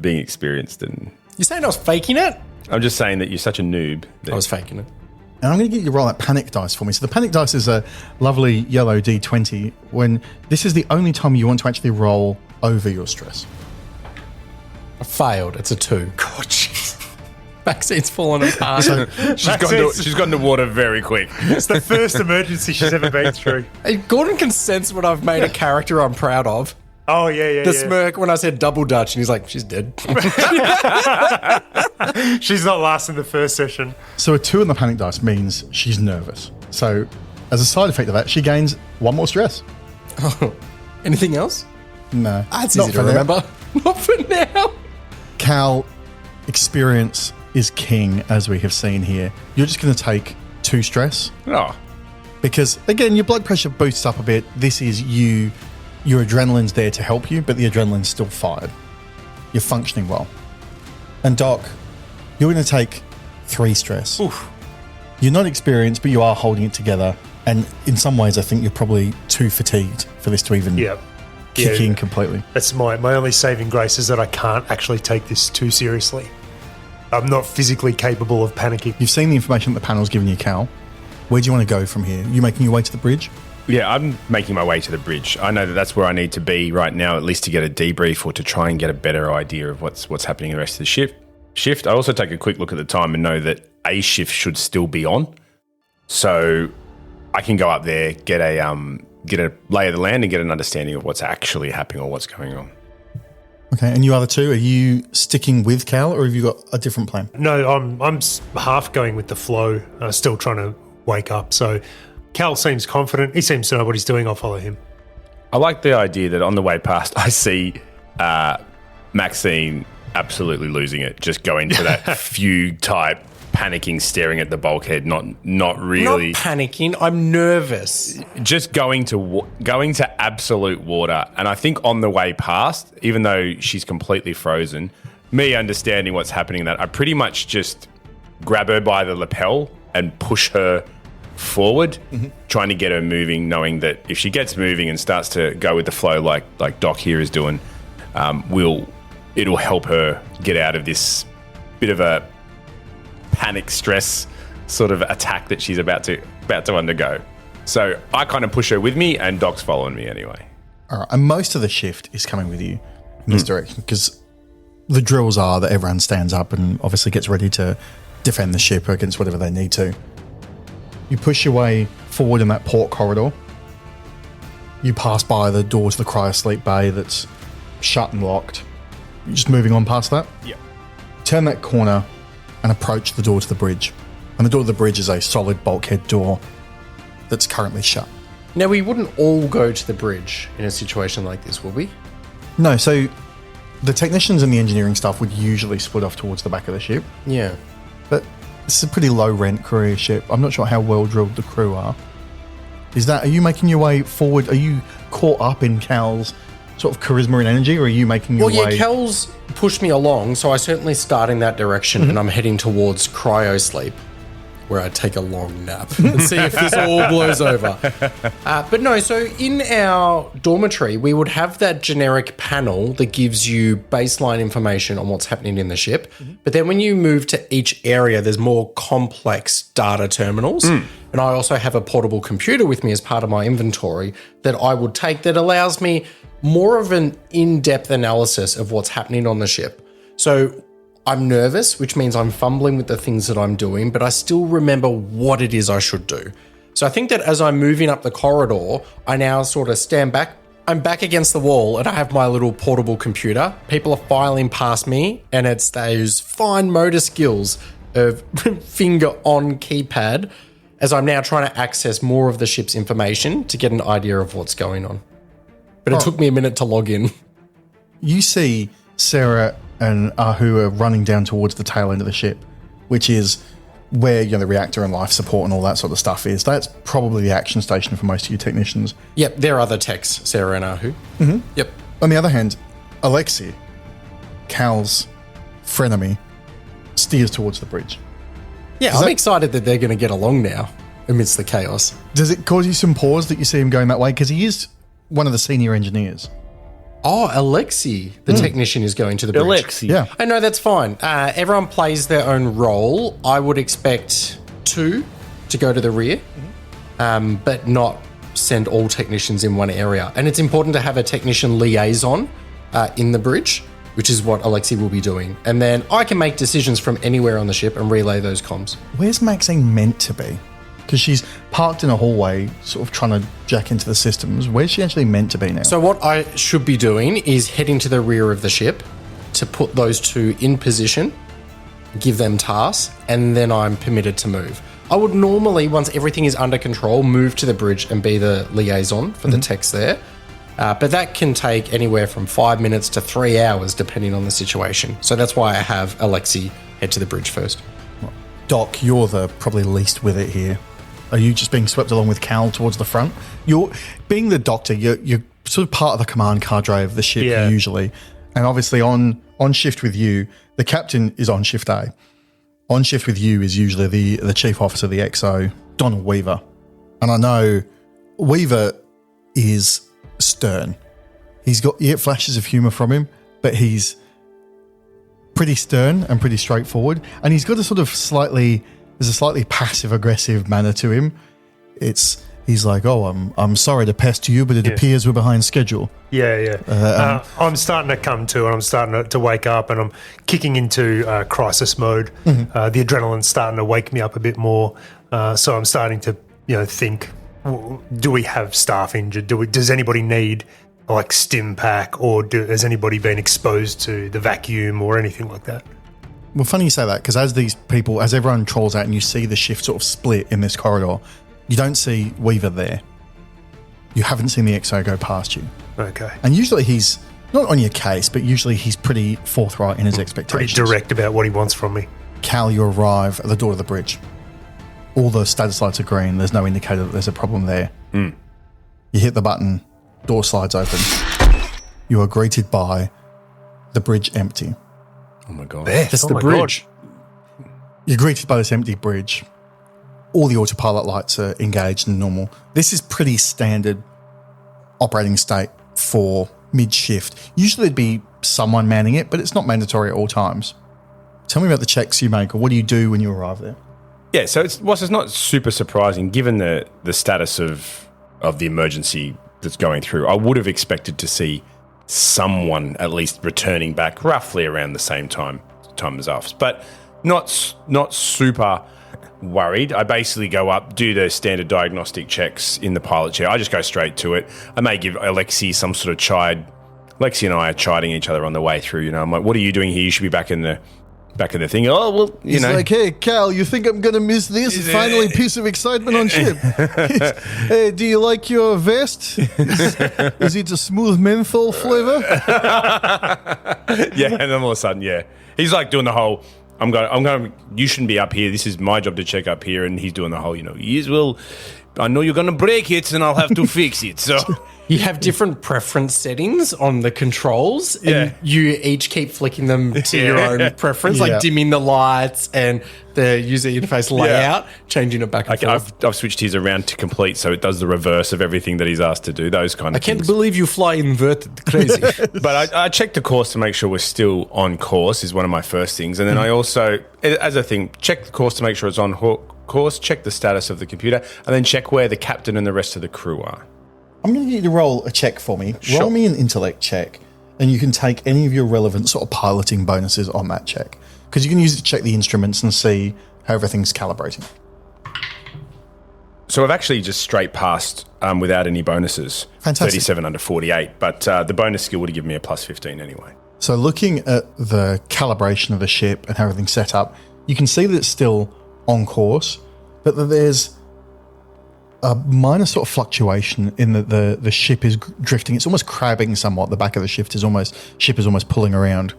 being experienced. And You saying I was faking it? I'm just saying that you're such a noob. I was faking it. And I'm going to get you to roll that panic dice for me. So the panic dice is a lovely yellow D20 when this is the only time you want to actually roll over your stress. I failed. It's a 2. God, jeez. Vaccine's fallen apart. She's gone to water very quick. It's the first emergency she's ever been through. Hey, Gordon can sense when I've made a character I'm proud of. Oh, yeah. The smirk when I said double Dutch, and he's like, she's dead. She's not lasting the first session. So a 2 on the panic dice means she's nervous. So as a side effect of that, she gains 1 more stress. Anything else? No. That's not easy for to now. remember. Not for now. Cal, experience is king, as we have seen here. You're just going to take 2 stress Oh, because, again, your blood pressure boosts up a bit. This is you. Your adrenaline's there to help you, but the adrenaline's still fired. You're functioning well. And Doc, you're going to take 3 stress. Oof. You're not experienced, but you are holding it together. And in some ways, I think you're probably too fatigued for this to even kick in completely. That's my only saving grace is that I can't actually take this too seriously. I'm not physically capable of panicking. You've seen the information that the panel's given you, Cal. Where do you want to go from here? You making your way to the bridge? yeah, I'm making my way to the bridge. I know that that's where I need to be right now, at least to get a debrief or to try and get a better idea of what's happening in the rest of the shift. I also take a quick look at the time and know that a shift should still be on. So I can go up there, get a lay of the land and get an understanding of what's actually happening or what's going on. Okay, and you other two, are you sticking with Cal or have you got a different plan? No, I'm half going with the flow, still trying to wake up. So Cal seems confident. He seems to know what he's doing. I'll follow him. I like the idea that on the way past, I see Maxine absolutely losing it, just going to that fugue type, panicking, staring at the bulkhead, not really. Not panicking. I'm nervous. Just going to absolute water. And I think on the way past, even though she's completely frozen, me understanding what's happening, that I pretty much just grab her by the lapel and push her forward, trying to get her moving, knowing that if she gets moving and starts to go with the flow like Doc here is doing, it'll help her get out of this bit of a panic stress sort of attack that she's about to undergo. So I kind of push her with me, and Doc's following me anyway. All right, and most of the shift is coming with you in this direction because the drills are that everyone stands up and obviously gets ready to defend the ship against whatever they need to. You push your way forward in that port corridor. You pass by the door to the cryosleep bay that's shut and locked. You're just moving on past that. Yeah. Turn that corner and approach the door to the bridge. And the door to the bridge is a solid bulkhead door that's currently shut. Now, we wouldn't all go to the bridge in a situation like this, would we? No, so the technicians and the engineering staff would usually split off towards the back of the ship. Yeah. But this is a pretty low rent career ship. I'm not sure how well drilled the crew are. Are you making your way forward? Are you caught up in Cal's sort of charisma and energy, or are you making your way? Well, yeah, Cal's pushed me along, so I certainly start in that direction, and I'm heading towards cryo sleep, where I take a long nap and see if this all blows over. But no, so in our dormitory, we would have that generic panel that gives you baseline information on what's happening in the ship. But then when you move to each area, there's more complex data terminals. And I also have a portable computer with me as part of my inventory that I would take that allows me more of an in-depth analysis of what's happening on the ship. So I'm nervous, which means I'm fumbling with the things that I'm doing, but I still remember what it is I should do. So I think that as I'm moving up the corridor, I now sort of stand back. I'm back against the wall and I have my little portable computer. People are filing past me, and it's those fine motor skills of finger on keypad as I'm now trying to access more of the ship's information to get an idea of what's going on. But it took me a minute to log in. You see Sarah and Ahu are running down towards the tail end of the ship, which is where the reactor and life support and all that sort of stuff is. That's probably the action station for most of you technicians. Yep, there are other techs, Sarah and Ahu. Yep. On the other hand, Alexei, Cal's frenemy, steers towards the bridge. Yeah, I'm excited that they're going to get along now amidst the chaos. Does it cause you some pause that you see him going that way? Because he is one of the senior engineers. Oh, Alexei, the technician, is going to the bridge. Alexei. Yeah. I know, that's fine. Everyone plays their own role. I would expect 2 to go to the rear, but not send all technicians in one area. And it's important to have a technician liaison in the bridge, which is what Alexei will be doing. And then I can make decisions from anywhere on the ship and relay those comms. Where's Maxine meant to be? Because she's parked in a hallway, sort of trying to jack into the systems. Where's she actually meant to be now? So what I should be doing is heading to the rear of the ship to put those 2 in position, give them tasks, and then I'm permitted to move. I would normally, once everything is under control, move to the bridge and be the liaison for the techs there. But that can take anywhere from 5 minutes to 3 hours, depending on the situation. So that's why I have Alexei head to the bridge first. Doc, you're the probably least with it here. Are you just being swept along with Cal towards the front? You're being the doctor. You're sort of part of the command cadre of the ship usually, and obviously on shift with you, the captain is on shift A. On shift with you is usually the chief officer of the XO, Donald Weaver, and I know Weaver is stern. You get flashes of humour from him, but he's pretty stern and pretty straightforward, and he's got a sort of slightly passive-aggressive manner to him. He's like, I'm sorry to pester you, but it appears we're behind schedule. I'm starting to come to, and I'm starting to wake up, and I'm kicking into crisis mode. The adrenaline's starting to wake me up a bit more, so I'm starting to think, do we have staff injured? Does anybody need like stim pack, or has anybody been exposed to the vacuum or anything like that? Well, funny you say that, because as everyone trolls out and you see the shift sort of split in this corridor, you don't see Weaver there. You haven't seen the XO go past you. Okay. And usually he's not on your case, but usually he's pretty forthright in his expectations. Pretty direct about what he wants from me. Cal, you arrive at the door of the bridge. All the status lights are green. There's no indicator that there's a problem there. You hit the button, door slides open. You are greeted by the bridge empty. Oh my God. That's the bridge. You're greeted by this empty bridge. All the autopilot lights are engaged and normal. This is pretty standard operating state for mid-shift. Usually there'd be someone manning it, but it's not mandatory at all times. Tell me about the checks you make, or what do you do when you arrive there? Yeah, so it's not super surprising given the status of the emergency that's going through. I would have expected to see someone at least returning back roughly around the same time as us, but not super worried. I basically go up, do the standard diagnostic checks in the pilot chair. I just go straight to it. I may give Alexei some sort of chide. Alexei and I are chiding each other on the way through. I'm like, what are you doing here? You should be back in the thing. Oh, well, He's like, hey, Cal, you think I'm going to miss this? Finally, piece of excitement on ship. Hey, do you like your vest? Is it a smooth menthol flavor? Yeah, and then all of a sudden, he's like doing the whole, I'm going. You shouldn't be up here. This is my job to check up here, and he's doing the whole. Yes, well, I know you're going to break it, and I'll have to fix it. So You have different preference settings on the controls, and you each keep flicking them to your own preference, like dimming the lights and the user interface layout, changing it back and forth. I've switched his around to complete, so it does the reverse of everything that he's asked to do. Those kind of. I can't things. believe you fly inverted, crazy. But I checked the course to make sure we're still on course. Is one of my first things, and then I also, as a thing, check the course to make sure it's on course. Check the status of the computer, and then check where the captain and the rest of the crew are. I'm going to get you to roll a check for me. Sure. Roll me an intellect check, and you can take any of your relevant sort of piloting bonuses on that check. Because you can use it to check the instruments and see how everything's calibrating. So I've actually just straight passed without any bonuses. Fantastic. 37 under 48, but the bonus skill would have given me a plus 15 anyway. So looking at the calibration of the ship and how everything's set up, you can see that it's still on course, but that there's a minor sort of fluctuation in that the ship is drifting. It's almost crabbing somewhat. The back of the ship is almost pulling around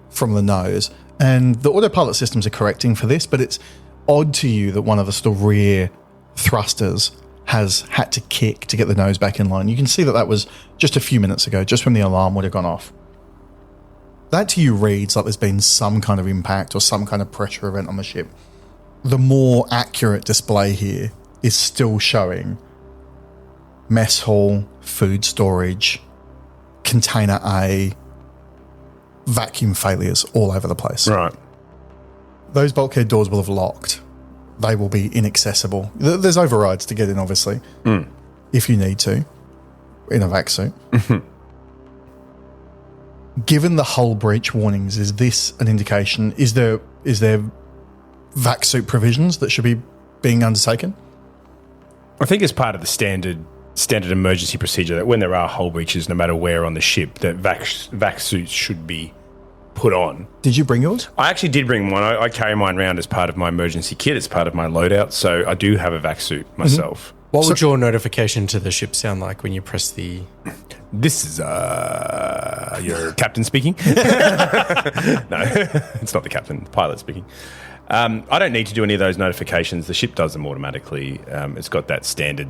from the nose. And the autopilot systems are correcting for this, but it's odd to you that one of the sort of rear thrusters has had to kick to get the nose back in line. You can see that was just a few minutes ago, just when the alarm would have gone off. That to you reads like there's been some kind of impact or some kind of pressure event on the ship. The more accurate display here is still showing mess hall, food storage, container A, vacuum failures all over the place. Right. Those bulkhead doors will have locked. They will be inaccessible. There's overrides to get in, obviously, if you need to, in a vac suit. Given the hull breach warnings, is this an indication? Is there vac suit provisions that should be being undertaken? I think as part of the standard emergency procedure that when there are hull breaches, no matter where on the ship, that vac suits should be put on. Did you bring yours? I actually did bring one. I carry mine around as part of my emergency kit. It's part of my loadout, so I do have a vac suit myself. What would your notification to the ship sound like when you press the... This is your captain speaking. No, it's not the captain, the pilot speaking. I don't need to do any of those notifications. The ship does them automatically. It's got that standard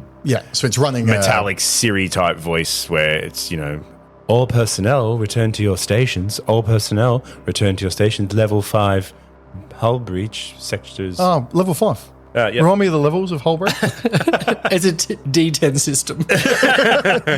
So it's running metallic Siri type voice where it's, all personnel return to your stations. All personnel return to your stations. Level 5 hull breach sectors. Oh, level 5. Remind me of the levels of hull breach. It's a D10 system.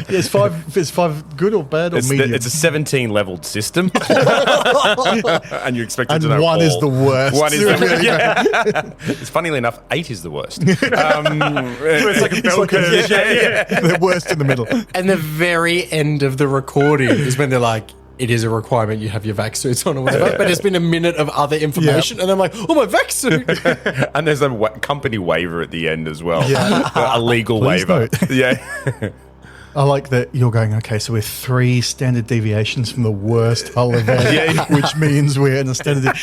Is five good or bad or medium? It's a 17 leveled system, and you're expected to know. And one is all. the worst. One is the It's funnily enough, 8 is the worst. It's like a bell curve. The worst in the middle. And the very end of the recording is when they're like, it is a requirement you have your vac suits on or whatever, but it's been a minute of other information, and I'm like, oh, my vac suit. And there's a company waiver at the end as well. Yeah. A legal Please waiver. note. Yeah. I like that you're going, okay, so we're 3 standard deviations from the worst hull event, which means we're in a standard...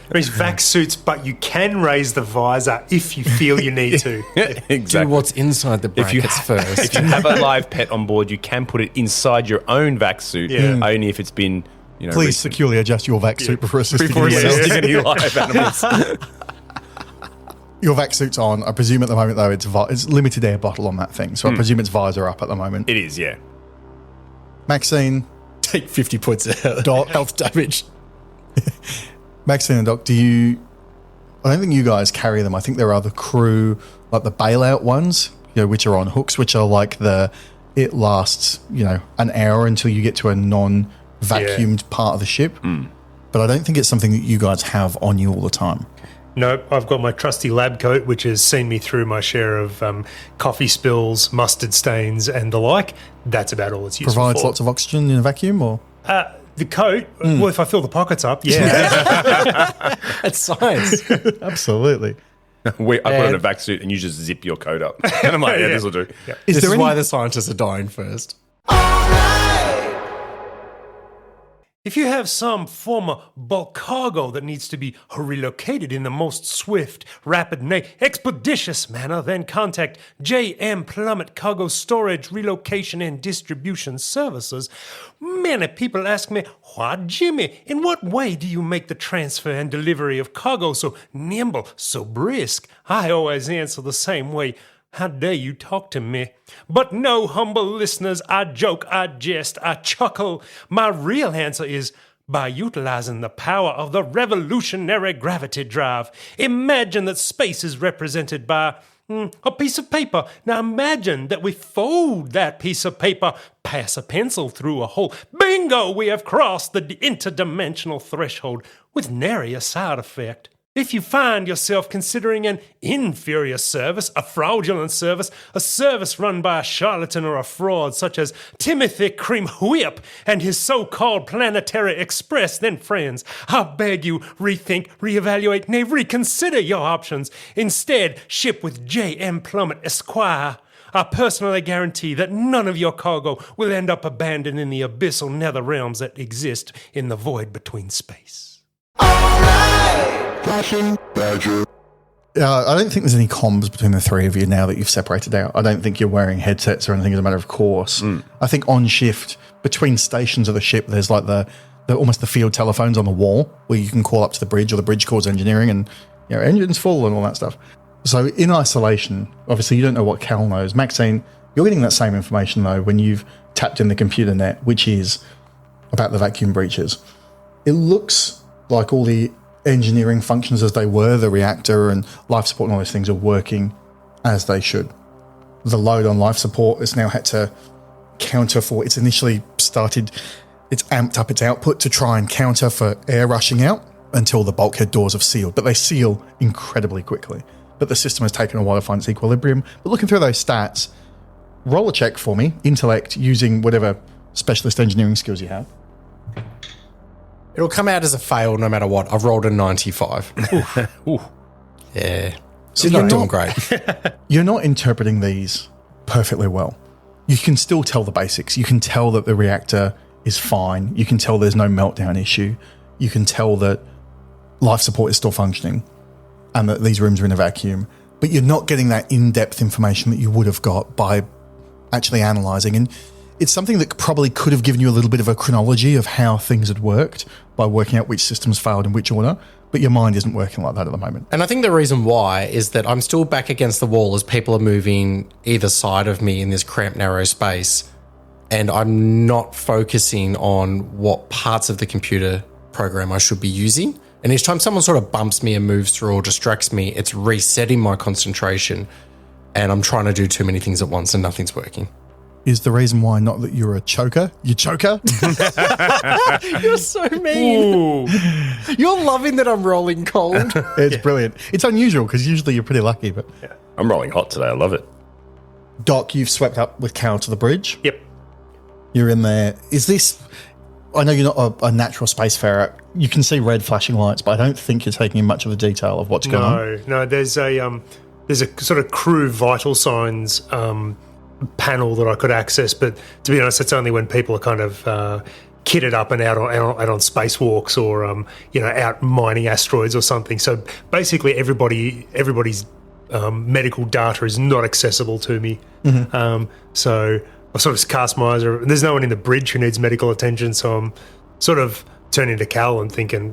There's vac suits, but you can raise the visor if you feel you need to. Exactly. Do what's inside the brackets first. If you have a live pet on board, you can put it inside your own vac suit, only if it's been, Please securely adjust your vac suit before assisting anyone else. assisting any live animals. Your vac suit's on. I presume at the moment, though, it's limited air bottle on that thing, so I presume it's visor up at the moment. It is, yeah. Maxine, Take 50 points of Doc. health damage. Maxine and Doc, I don't think you guys carry them. I think there are the crew, like the bailout ones, which are on hooks, which are like it lasts, an hour until you get to a non-vacuumed part of the ship. But I don't think it's something that you guys have on you all the time. No, I've got my trusty lab coat, which has seen me through my share of coffee spills, mustard stains, and the like. That's about all it's useful Provides for. lots of oxygen in a vacuum, or? The coat, well, if I fill the pockets up, yeah. That's science. Absolutely. I put on a vac suit and you just zip your coat up. And I'm like, this will do. Yeah. This is why the scientists are dying first. If you have some former bulk cargo that needs to be relocated in the most swift, rapid, nay, expeditious manner, then contact JM Plummet Cargo Storage, Relocation and Distribution Services. Many people ask me, why, Jimmy, in what way do you make the transfer and delivery of cargo so nimble, so brisk? I always answer the same way. How dare you talk to me? But no, humble listeners, I joke, I jest, I chuckle. My real answer is by utilizing the power of the revolutionary gravity drive. Imagine that space is represented by a piece of paper. Now imagine that we fold that piece of paper, pass a pencil through a hole. Bingo! We have crossed the interdimensional threshold with nary a side effect. If you find yourself considering an inferior service, a fraudulent service, a service run by a charlatan or a fraud such as Timothy Cream Whip and his so-called Planetary Express, then friends, I beg you rethink, reevaluate, nay, reconsider your options. Instead, ship with J.M. Plummet Esquire. I personally guarantee that none of your cargo will end up abandoned in the abyssal nether realms that exist in the void between space. Flashing Badger. I don't think there's any comms between the three of you now that you've separated out. I don't think you're wearing headsets or anything as a matter of course. I think on shift, between stations of the ship, there's like the almost the field telephones on the wall where you can call up to the bridge, or the bridge calls engineering and, you know, engine's full and all that stuff. So in isolation, obviously you don't know what Cal knows. Maxine, you're getting that same information though when you've tapped in the computer net, which is about the vacuum breaches. It looks like all the engineering functions as they were, the reactor and life support and all those things are working as they should. The load on life support has now had to counter for, it's initially started, it's amped up its output to try and counter for air rushing out until the bulkhead doors have sealed, but they seal incredibly quickly. But the system has taken a while to find its equilibrium. But looking through those stats, roll a check for me, intellect, using whatever specialist engineering skills you have. It'll come out as a fail no matter what. I've rolled a 95. Yeah. So you're not doing great. You're not interpreting these perfectly well. You can still tell the basics. You can tell that the reactor is fine. You can tell there's no meltdown issue. You can tell that life support is still functioning and that these rooms are in a vacuum. But you're not getting that in-depth information that you would have got by actually analysing. And it's something that probably could have given you a little bit of a chronology of how things had worked by working out which systems failed in which order, but your mind isn't working like that at the moment. And I think the reason why is that I'm still back against the wall as people are moving either side of me in this cramped, narrow space, and I'm not focusing on what parts of the computer program I should be using. And each time someone sort of bumps me and moves through or distracts me, it's resetting my concentration, and I'm trying to do too many things at once and nothing's working. Is the reason why not that you're a choker? You choker? You're so mean. You're loving that I'm rolling cold. It's brilliant. It's unusual because usually you're pretty lucky. But I'm rolling hot today. I love it. Doc, you've swept up with Cal to the bridge. Yep. You're in there. Is this... I know you're not a natural spacefarer. You can see red flashing lights, but I don't think you're taking in much of the detail of what's going on. No. There's a sort of crew vital signs panel that I could access, but to be honest, it's only when people are kind of kitted up and out on spacewalks or out mining asteroids or something. So basically, everybody's medical data is not accessible to me. So I sort of cast my eyes. There's no one in the bridge who needs medical attention, so I'm sort of turning to Cal and thinking,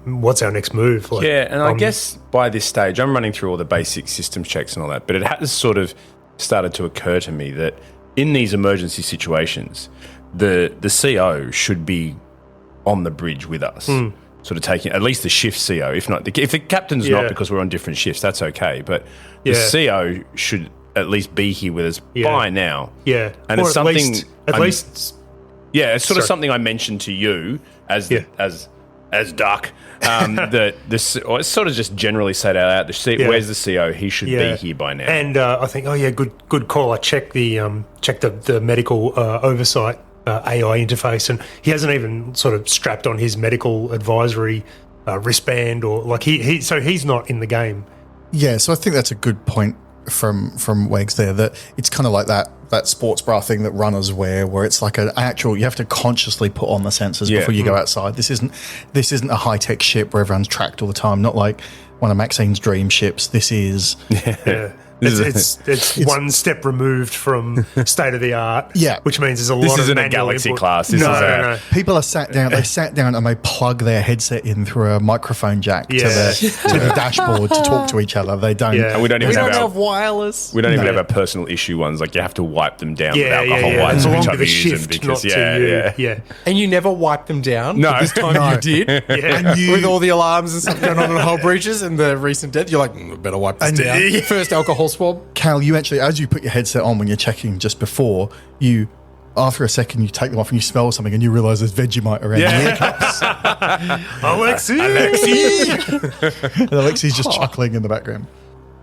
what's our next move? Like, yeah, and I guess by this stage, I'm running through all the basic systems checks and all that, but it has sort of started to occur to me that in these emergency situations, the CO should be on the bridge with us, sort of taking at least the shift CO. If not, if the captain's not because we're on different shifts, that's okay. But the CO should at least be here with us by now. Yeah, and or it's something at least. Yeah, it's sort of something I mentioned to you as Duck. It's sort of just generally said out. Where's the CO? He should be here by now. And I think, good call. I checked the medical oversight AI interface, and he hasn't even sort of strapped on his medical advisory wristband, or like so he's not in the game. Yeah, so I think that's a good point from Wegs there that it's kind of like that sports bra thing that runners wear, where it's like an actual, you have to consciously put on the sensors before you go outside. This isn't a high tech ship where everyone's tracked all the time. Not like one of Maxine's dream ships. This is It's one step removed from state of the art. Yeah. Which means there's a lot This of isn't a manual Galaxy input. class. This is No. people are sat down. They sat down and they plug their headset in through a microphone jack to the dashboard to talk to each other. They don't. Yeah. And we don't even have wireless. we don't even have our personal issue ones. Like you have to wipe them down with alcohol It wipes, which belongs to I've the used shift, because not to you. Yeah. And you never wipe them down. No. But this time you did. Yeah. With all the alarms and stuff going on in the hull breaches and the recent death, you're like, better wipe this down. First alcohol swab. Cal, you actually, as you put your headset on when you're checking just before, after a second, you take them off and you smell something and you realise there's Vegemite around the ear cups. Alexi! And Alexi's just chuckling in the background.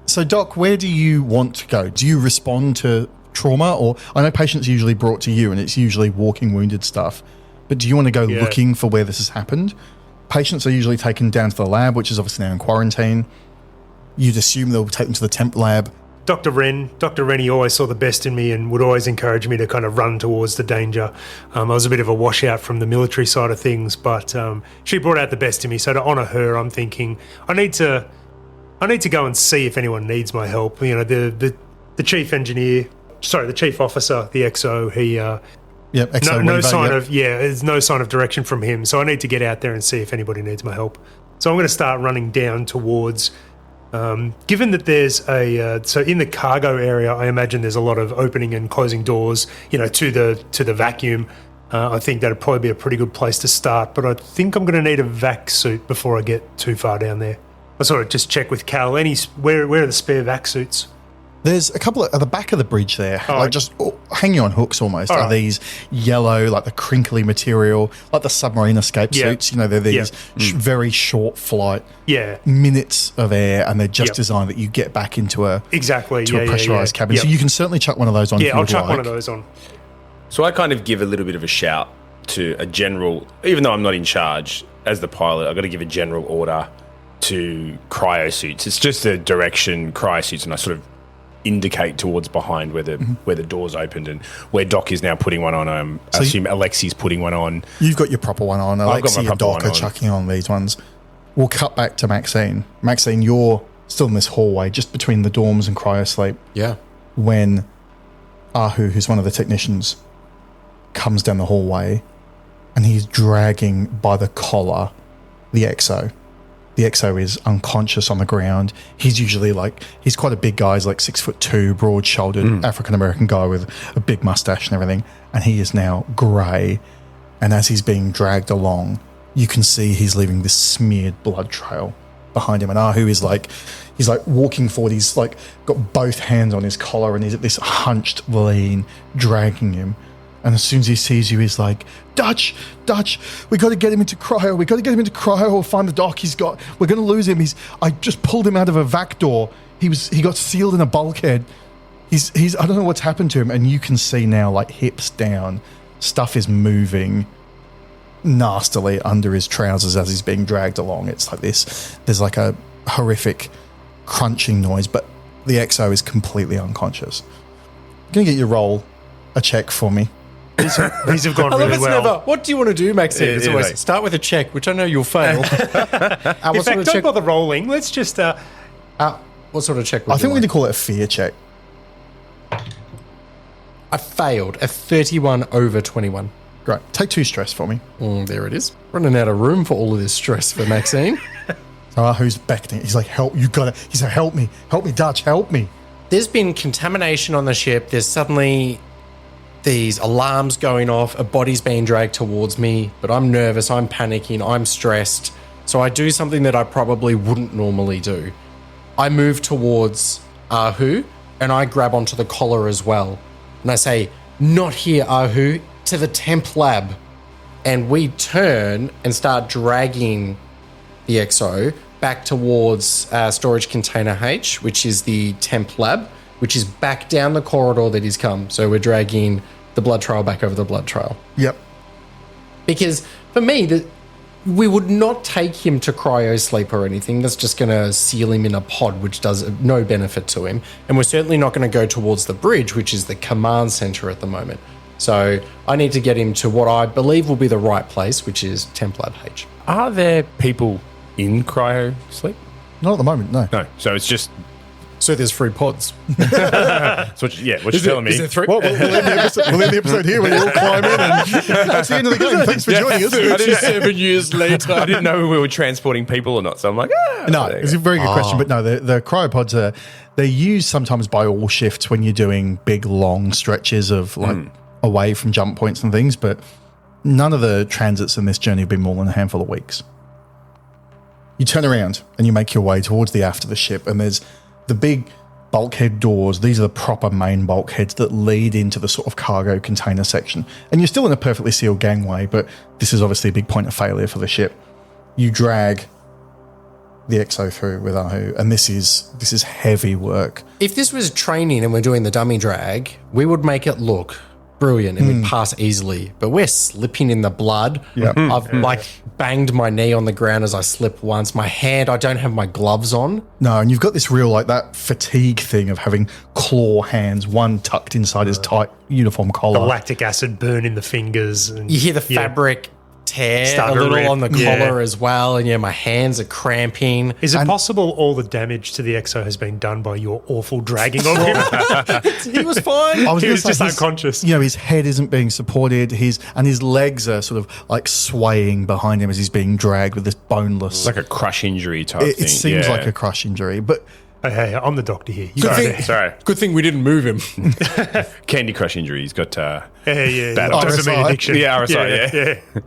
So, Doc, where do you want to go? Do you respond to trauma? Or I know patients are usually brought to you and it's usually walking wounded stuff, but do you want to go looking for where this has happened? Patients are usually taken down to the lab, which is obviously now in quarantine. You'd assume they'll take them to the temp lab. Dr. Rennie always saw the best in me and would always encourage me to kind of run towards the danger. I was a bit of a washout from the military side of things, but she brought out the best in me. So to honour her, I'm thinking I need to go and see if anyone needs my help. You know, the chief engineer, the chief officer, the XO, he there's no sign of direction from him. So I need to get out there and see if anybody needs my help. So I'm going to start running down towards. Given that there's so in the cargo area, I imagine there's a lot of opening and closing doors, to the vacuum. I think that'd probably be a pretty good place to start. But I think I'm going to need a vac suit before I get too far down there. I sort of just check with Cal. Where are the spare vac suits? There's a couple at the back of the bridge there, just hanging on hooks almost. All are these yellow, like the crinkly material, like the submarine escape suits? They're these very short flight, minutes of air, and they're just designed that you get back into a pressurized cabin. So you can certainly chuck one of those on. Yeah, I'll chuck one of those on. So I kind of give a little bit of a shout to a general, even though I'm not in charge as the pilot. I've got to give a general order to cryo suits. It's just a direction, cryo suits, and I sort of indicate towards behind where the doors opened and where Doc is now putting one on. I assume Alexi's putting one on. You've got your proper one on. Alexi and Doc are chucking on these ones. We'll cut back to Maxine. Maxine, you're still in this hallway just between the dorms and cryosleep. Yeah. When Ahu, who's one of the technicians, comes down the hallway and he's dragging by the collar the XO. The XO is unconscious on the ground. He's usually he's quite a big guy. He's like 6'2", broad-shouldered African-American guy with a big mustache and everything. And he is now grey. And as he's being dragged along, you can see he's leaving this smeared blood trail behind him. And Ahu is he's walking forward. He's got both hands on his collar and he's at this hunched lean, dragging him. And as soon as he sees you, he's like, Dutch, we got to get him into cryo. We'll find the doc. We're going to lose him. I just pulled him out of a vac door. He got sealed in a bulkhead. He's I don't know what's happened to him. And you can see now, hips down, stuff is moving nastily under his trousers as he's being dragged along. It's like this. There's a horrific crunching noise, but the XO is completely unconscious. I'm going to get you to roll a check for me. These have gone I love really it's well. never, what do you want to do, Maxine? It's always start with a check, which I know you'll fail. In fact, don't bother rolling. Let's just... what sort of check would I you think we like? need to call it a fear check. I failed. A 31 over 21. Great. Take 2 stress for me. There it is. Running out of room for all of this stress for Maxine. Who's beckoning? He's like, help, you got it. He's like, help me, Dutch, help me. There's been contamination on the ship. There's suddenly these alarms going off. A body's being dragged towards me, but I'm nervous. I'm panicking. I'm stressed. So I do something that I probably wouldn't normally do. I move towards Ahu and I grab onto the collar as well. And I say, not here, Ahu, to the temp lab. And we turn and start dragging the XO back towards storage container H, which is the temp lab, which is back down the corridor that he's come. So we're dragging the blood trail back over the blood trail. Yep. Because for me, We would not take him to cryosleep or anything. That's just going to seal him in a pod, which does no benefit to him. And we're certainly not going to go towards the bridge, which is the command center at the moment. So I need to get him to what I believe will be the right place, which is Temp Lab H. Are there people in cryo sleep? Not at the moment, no. No. So it's just. So there's 3 pods. That's what you're telling me. Is there 3? Well, we'll end the episode here where you all climb in and that's the end of the game. Thanks for joining us. 37 years later. I didn't know we were transporting people or not, so I'm like, No, it's a very good question, but no, the cryopods they're used sometimes by all shifts when you're doing big long stretches of away from jump points and things, but none of the transits in this journey have been more than a handful of weeks. You turn around and you make your way towards the aft of the ship, and there's the big bulkhead doors. These are the proper main bulkheads that lead into the sort of cargo container section. And you're still in a perfectly sealed gangway, but this is obviously a big point of failure for the ship. You drag the XO through with Ahu, and this is heavy work. If this was training and we're doing the dummy drag, we would make it look brilliant and we'd pass easily. But we're slipping in the blood. Yeah. I've banged my knee on the ground as I slip once. My hand, I don't have my gloves on. No, and you've got this real that fatigue thing of having claw hands, one tucked inside his tight uniform collar. The lactic acid burn in the fingers. And, You hear the fabric tear Start a to little rip. on the Yeah. collar as well. And my hands are cramping. Is it possible all the damage to the XO has been done by your awful dragging of him? He was fine. I was He gonna was say just his- unconscious. His head isn't being supported. His legs are sort of swaying behind him as he's being dragged with this boneless. It's like a crush injury type It thing. seems Yeah. like a crush injury, but Hey, I'm the doctor here. You Good go there. Sorry. Good thing we didn't move him. Candy crush injury. He's got Yeah. bad Dopamine RSI. addiction. Yeah, RSI, yeah.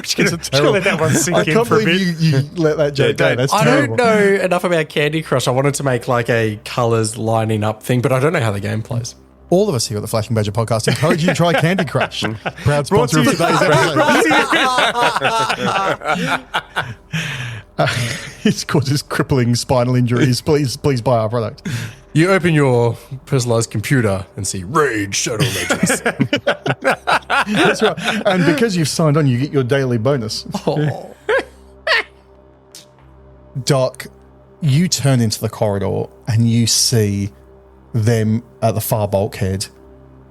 Just gonna let that one sink I in can't for a bit. believe you let that joke go. don't. That's I terrible. don't know enough about Candy Crush. I wanted to make a colours lining up thing, but I don't know how the game plays. All of us here at the Flashing Badger podcast encourage you to try Candy Crush. Proud Brought sponsor to of you- today's episode. It causes crippling spinal injuries. Please buy our product. You open your personalised computer and see Raid Shadow Legends. That's right. And because you've signed on, you get your daily bonus. Oh. Doc, you turn into the corridor and you see them at the far bulkhead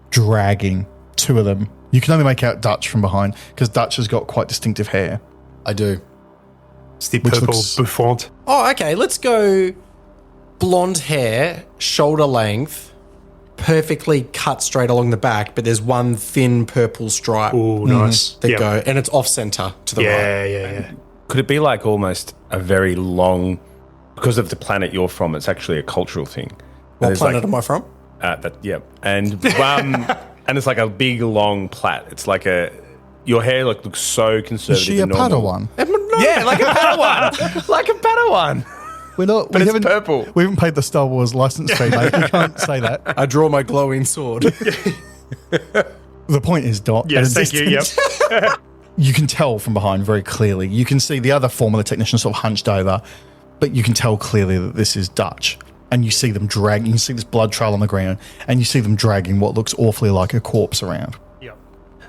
dragging 2 of them. You can only make out Dutch from behind because Dutch has got quite distinctive hair. I do. It's the Which purple looks- bouffant. Oh, okay. Let's go blonde hair, shoulder length, perfectly cut straight along the back, but there's one thin purple stripe Oh, nice. that Yep. go, and it's off center to the right. Yeah. Could it be like almost a very long, because of the planet you're from, it's actually a cultural thing. What There's planet am I from? And and it's like a big long plait. It's like your hair looks so Is conservative. she a and normal. Padawan? Yeah, like a Padawan. Like a Padawan. We're not. But it's purple. We haven't paid the Star Wars license fee, mate. You can't say that. I draw my glowing sword. The point is, Doc. Yes, at a thank you. Yep. distance, you can tell from behind very clearly. You can see the other formula technician sort of hunched over, but you can tell clearly that this is Dutch. And you see them drag. You can see this blood trail on the ground, and you see them dragging what looks awfully like a corpse around. Yep.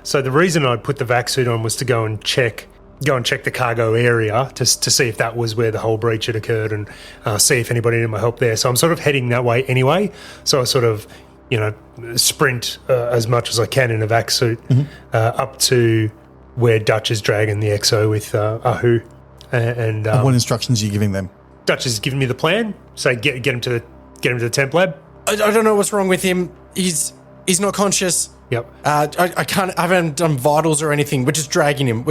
So the reason I put the vac suit on was to go and check the cargo area to see if that was where the whole breach had occurred and see if anybody needed my help there. So I'm sort of heading that way anyway. So I sort of, sprint as much as I can in a vac suit up to where Dutch is dragging the XO with Ahu. And What instructions are you giving them? Dutch has given me the plan. Say get him to the temp lab. I don't know what's wrong with him. He's not conscious. Yep. I haven't done vitals or anything. We're just dragging him.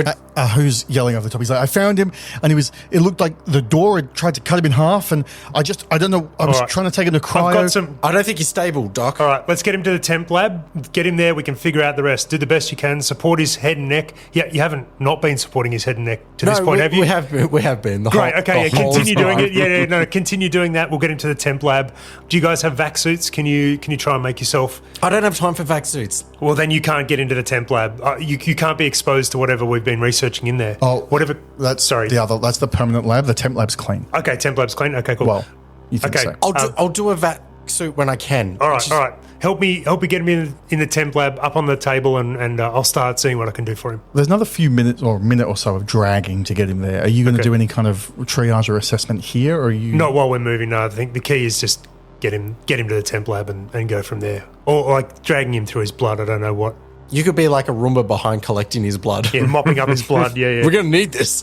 Who's yelling over the top? He's like, I found him, and it looked like the door had tried to cut him in half, and I don't know. I was All right. trying to take him to cryo. I've got some. I don't think he's stable, Doc. All right, let's get him to the temp lab. Get him there. We can figure out the rest. Do the best you can. Support his head and neck. Yeah, you haven't not been supporting his head and neck to this point, have you? We have been. We have been. Great. Okay. Yeah, continue doing it. Yeah. No. Continue doing that. We'll get him to the temp lab. Do you guys have vac suits? Can you try and make yourself? I don't have time for vac suits. Well, then you can't get into the temp lab. You can't be exposed to whatever we've been researching in there. Oh, whatever. That's sorry. That's the permanent lab. The temp lab's clean. Okay, temp lab's clean. Okay, cool. Well, you think Okay. so? I'll do a vac. suit when I can. All right. Help me get him in the temp lab, up on the table, and I'll start seeing what I can do for him. There's another few minutes or a minute or so of dragging to get him there. Are you going to do any kind of triage or assessment here, or are you? Not while we're moving. No, I think the key is just get him to the temp lab and go from there, or like dragging him through his blood. I don't know what. You could be like a Roomba behind collecting his blood. Yeah, mopping up his blood. Yeah. We're going to need this.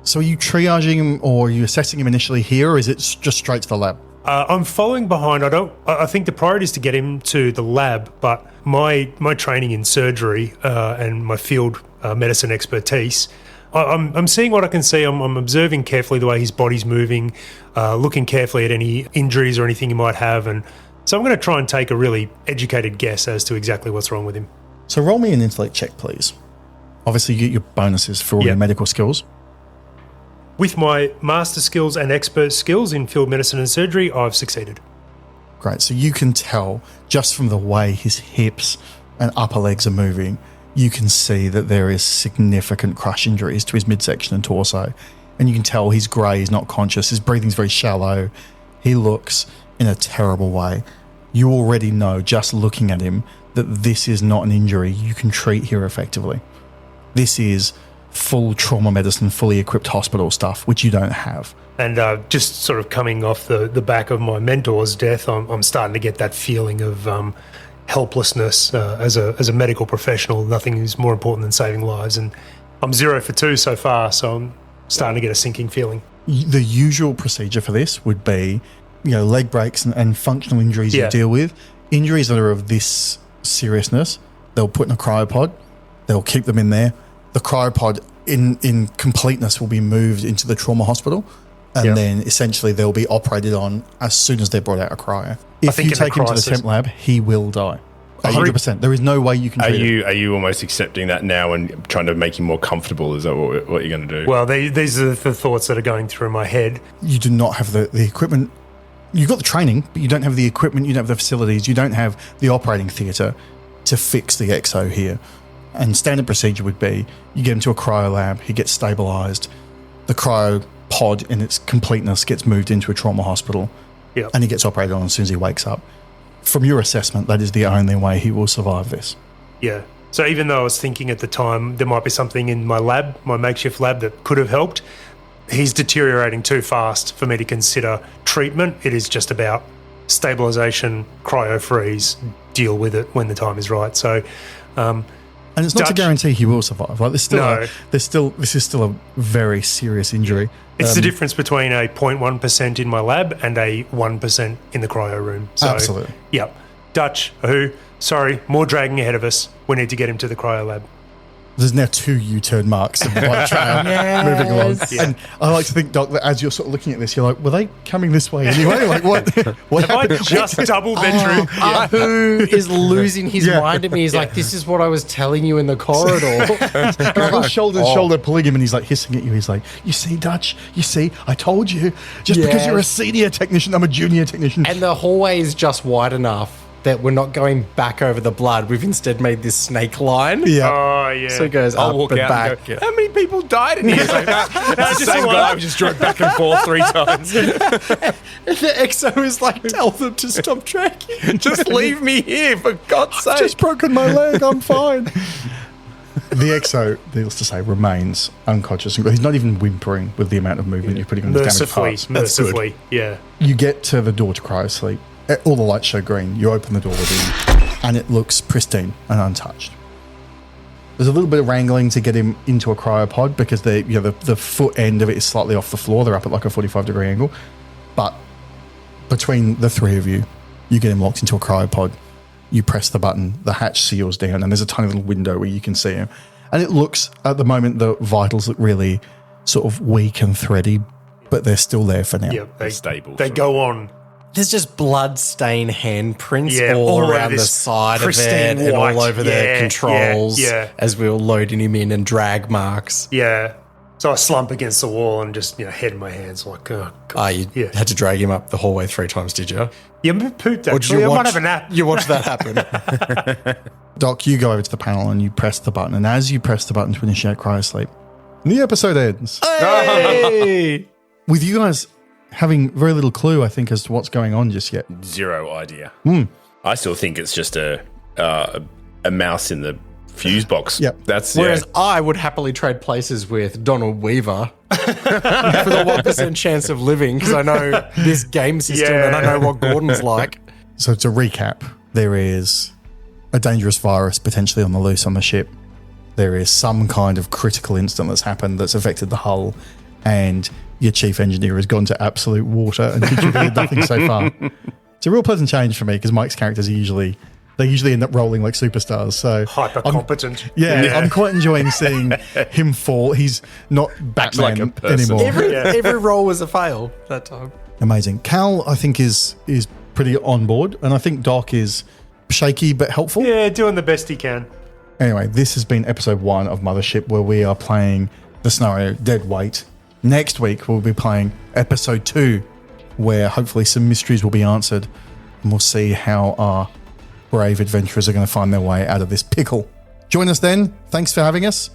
So are you triaging him, or are you assessing him initially here, or is it just straight to the lab? I'm following behind. I think the priority is to get him to the lab, but my training in surgery and my field medicine expertise, I'm seeing what I can see. I'm observing carefully the way his body's moving, looking carefully at any injuries or anything he might have, and so I'm going to try and take a really educated guess as to exactly what's wrong with him. So roll me an intellect check, please. Obviously, you get your bonuses for all your medical skills. With my master skills and expert skills in field medicine and surgery, I've succeeded. Great. So you can tell just from the way his hips and upper legs are moving, you can see that there is significant crush injuries to his midsection and torso. And you can tell he's grey, he's not conscious, his breathing's very shallow. He looks in a terrible way. You already know, just looking at him, that this is not an injury you can treat here effectively. This is full trauma medicine, fully equipped hospital stuff, which you don't have. And just sort of coming off the back of my mentor's death, I'm starting to get that feeling of helplessness as a medical professional. Nothing is more important than saving lives. And I'm 0 for 2 so far, so I'm starting to get a sinking feeling. The usual procedure for this would be, leg breaks and functional injuries you deal with. Injuries that are of this seriousness, they'll put in a cryopod, they'll keep them in there. The cryopod in completeness will be moved into the trauma hospital, and then essentially they'll be operated on as soon as they're brought out of cryo. If you take him to the temp lab, he will die. 100%. There is no way you can treat him. Are you almost accepting that now and trying to make him more comfortable? Is that what you're going to do? Well, these are the thoughts that are going through my head. You do not have the equipment. You've got the training, but you don't have the equipment, you don't have the facilities, you don't have the operating theatre to fix the exo here. And standard procedure would be you get him to a cryo lab, he gets stabilised, the cryo pod in its completeness gets moved into a trauma hospital, and he gets operated on as soon as he wakes up. From your assessment, that is the only way he will survive this. Yeah. So even though I was thinking at the time there might be something in my lab, my makeshift lab, that could have helped, he's deteriorating too fast for me to consider treatment. It is just about stabilisation, cryo freeze, deal with it when the time is right. So... and it's not to guarantee he will survive. Like this is still a very serious injury. It's the difference between a 0.1% in my lab and a 1% in the cryo room. So, absolutely. Yep. Dutch, sorry, more dragging ahead of us. We need to get him to the cryo lab. There's now 2 U-turn marks in the white trail moving along. Yeah. And I like to think, Doc, that as you're sort of looking at this, you're like, were they coming this way anyway? Like, what Have happened? I just double bedroom? Who is losing his mind at me? He's like, this is what I was telling you in the corridor. He's shoulder to shoulder pulling him, and he's like hissing at you. He's like, you see, Dutch, I told you. Just because you're a senior technician, I'm a junior technician. And the hallway is just wide enough that we're not going back over the blood. We've instead made this snake line. Yeah. Oh, yeah. So it goes I'll up walk and out back. and go, how many people died in here? It's like, that's the same guy who just drove back and forth 3 times. And the exo is like, tell them to stop tracking. Just leave me here, for God's sake. I've just broken my leg. I'm fine. The exo, needless to say, remains unconscious. He's not even whimpering with the amount of movement you're putting on his damaged parts. Mercifully, yeah. You get to the door to cryosleep. All the lights show green. You open the door with him, and it looks pristine and untouched. There's a little bit of wrangling to get him into a cryopod because the foot end of it is slightly off the floor. They're up at like a 45-degree angle. But between the 3 of you, you get him locked into a cryopod. You press the button, the hatch seals down, and there's a tiny little window where you can see him. And it looks, at the moment, the vitals look really sort of weak and thready, but they're still there for now. Yeah, Stable. They go on. There's just blood-stained handprints all around the side of it and all over the controls as we were loading him in, and drag marks. Yeah. So I slump against the wall and just, head in my hands like, oh, God. You had to drag him up the hallway 3 times, did you? Yeah, I pooped actually. I might have a nap. You watched that happen. Doc, you go over to the panel and you press the button, and as you press the button to initiate cryosleep, the episode ends. Hey! With you guys having very little clue, I think, as to what's going on just yet. Zero idea. I still think it's just a mouse in the fuse box. Yep. That's Whereas I would happily trade places with Donald Weaver for the 1% chance of living, because I know this game system and I know what Gordon's like. So to recap, there is a dangerous virus potentially on the loose on the ship. There is some kind of critical incident that's happened that's affected the hull, and your chief engineer has gone to absolute water and contributed nothing so far. It's a real pleasant change for me because Mike's characters are usually end up rolling like superstars. So Hyper competent. I'm quite enjoying seeing him fall. He's not Batman like a person. anymore. Every roll was a fail that time. Amazing. Cal, I think, is pretty on board, and I think Doc is shaky but helpful. Yeah, doing the best he can. Anyway, this has been episode 1 of Mothership, where we are playing the scenario Dead Weight. Next week, we'll be playing episode 2, where hopefully some mysteries will be answered, and we'll see how our brave adventurers are going to find their way out of this pickle. Join us then. Thanks for having us.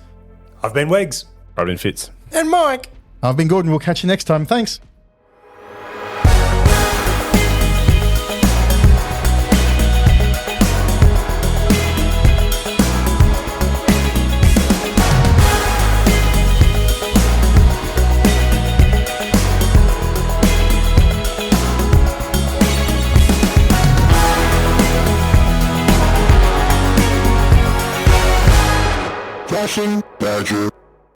I've been Wegs. I've been Fitz. And Mike. I've been Gordon. We'll catch you next time. Thanks. Flashing Badger.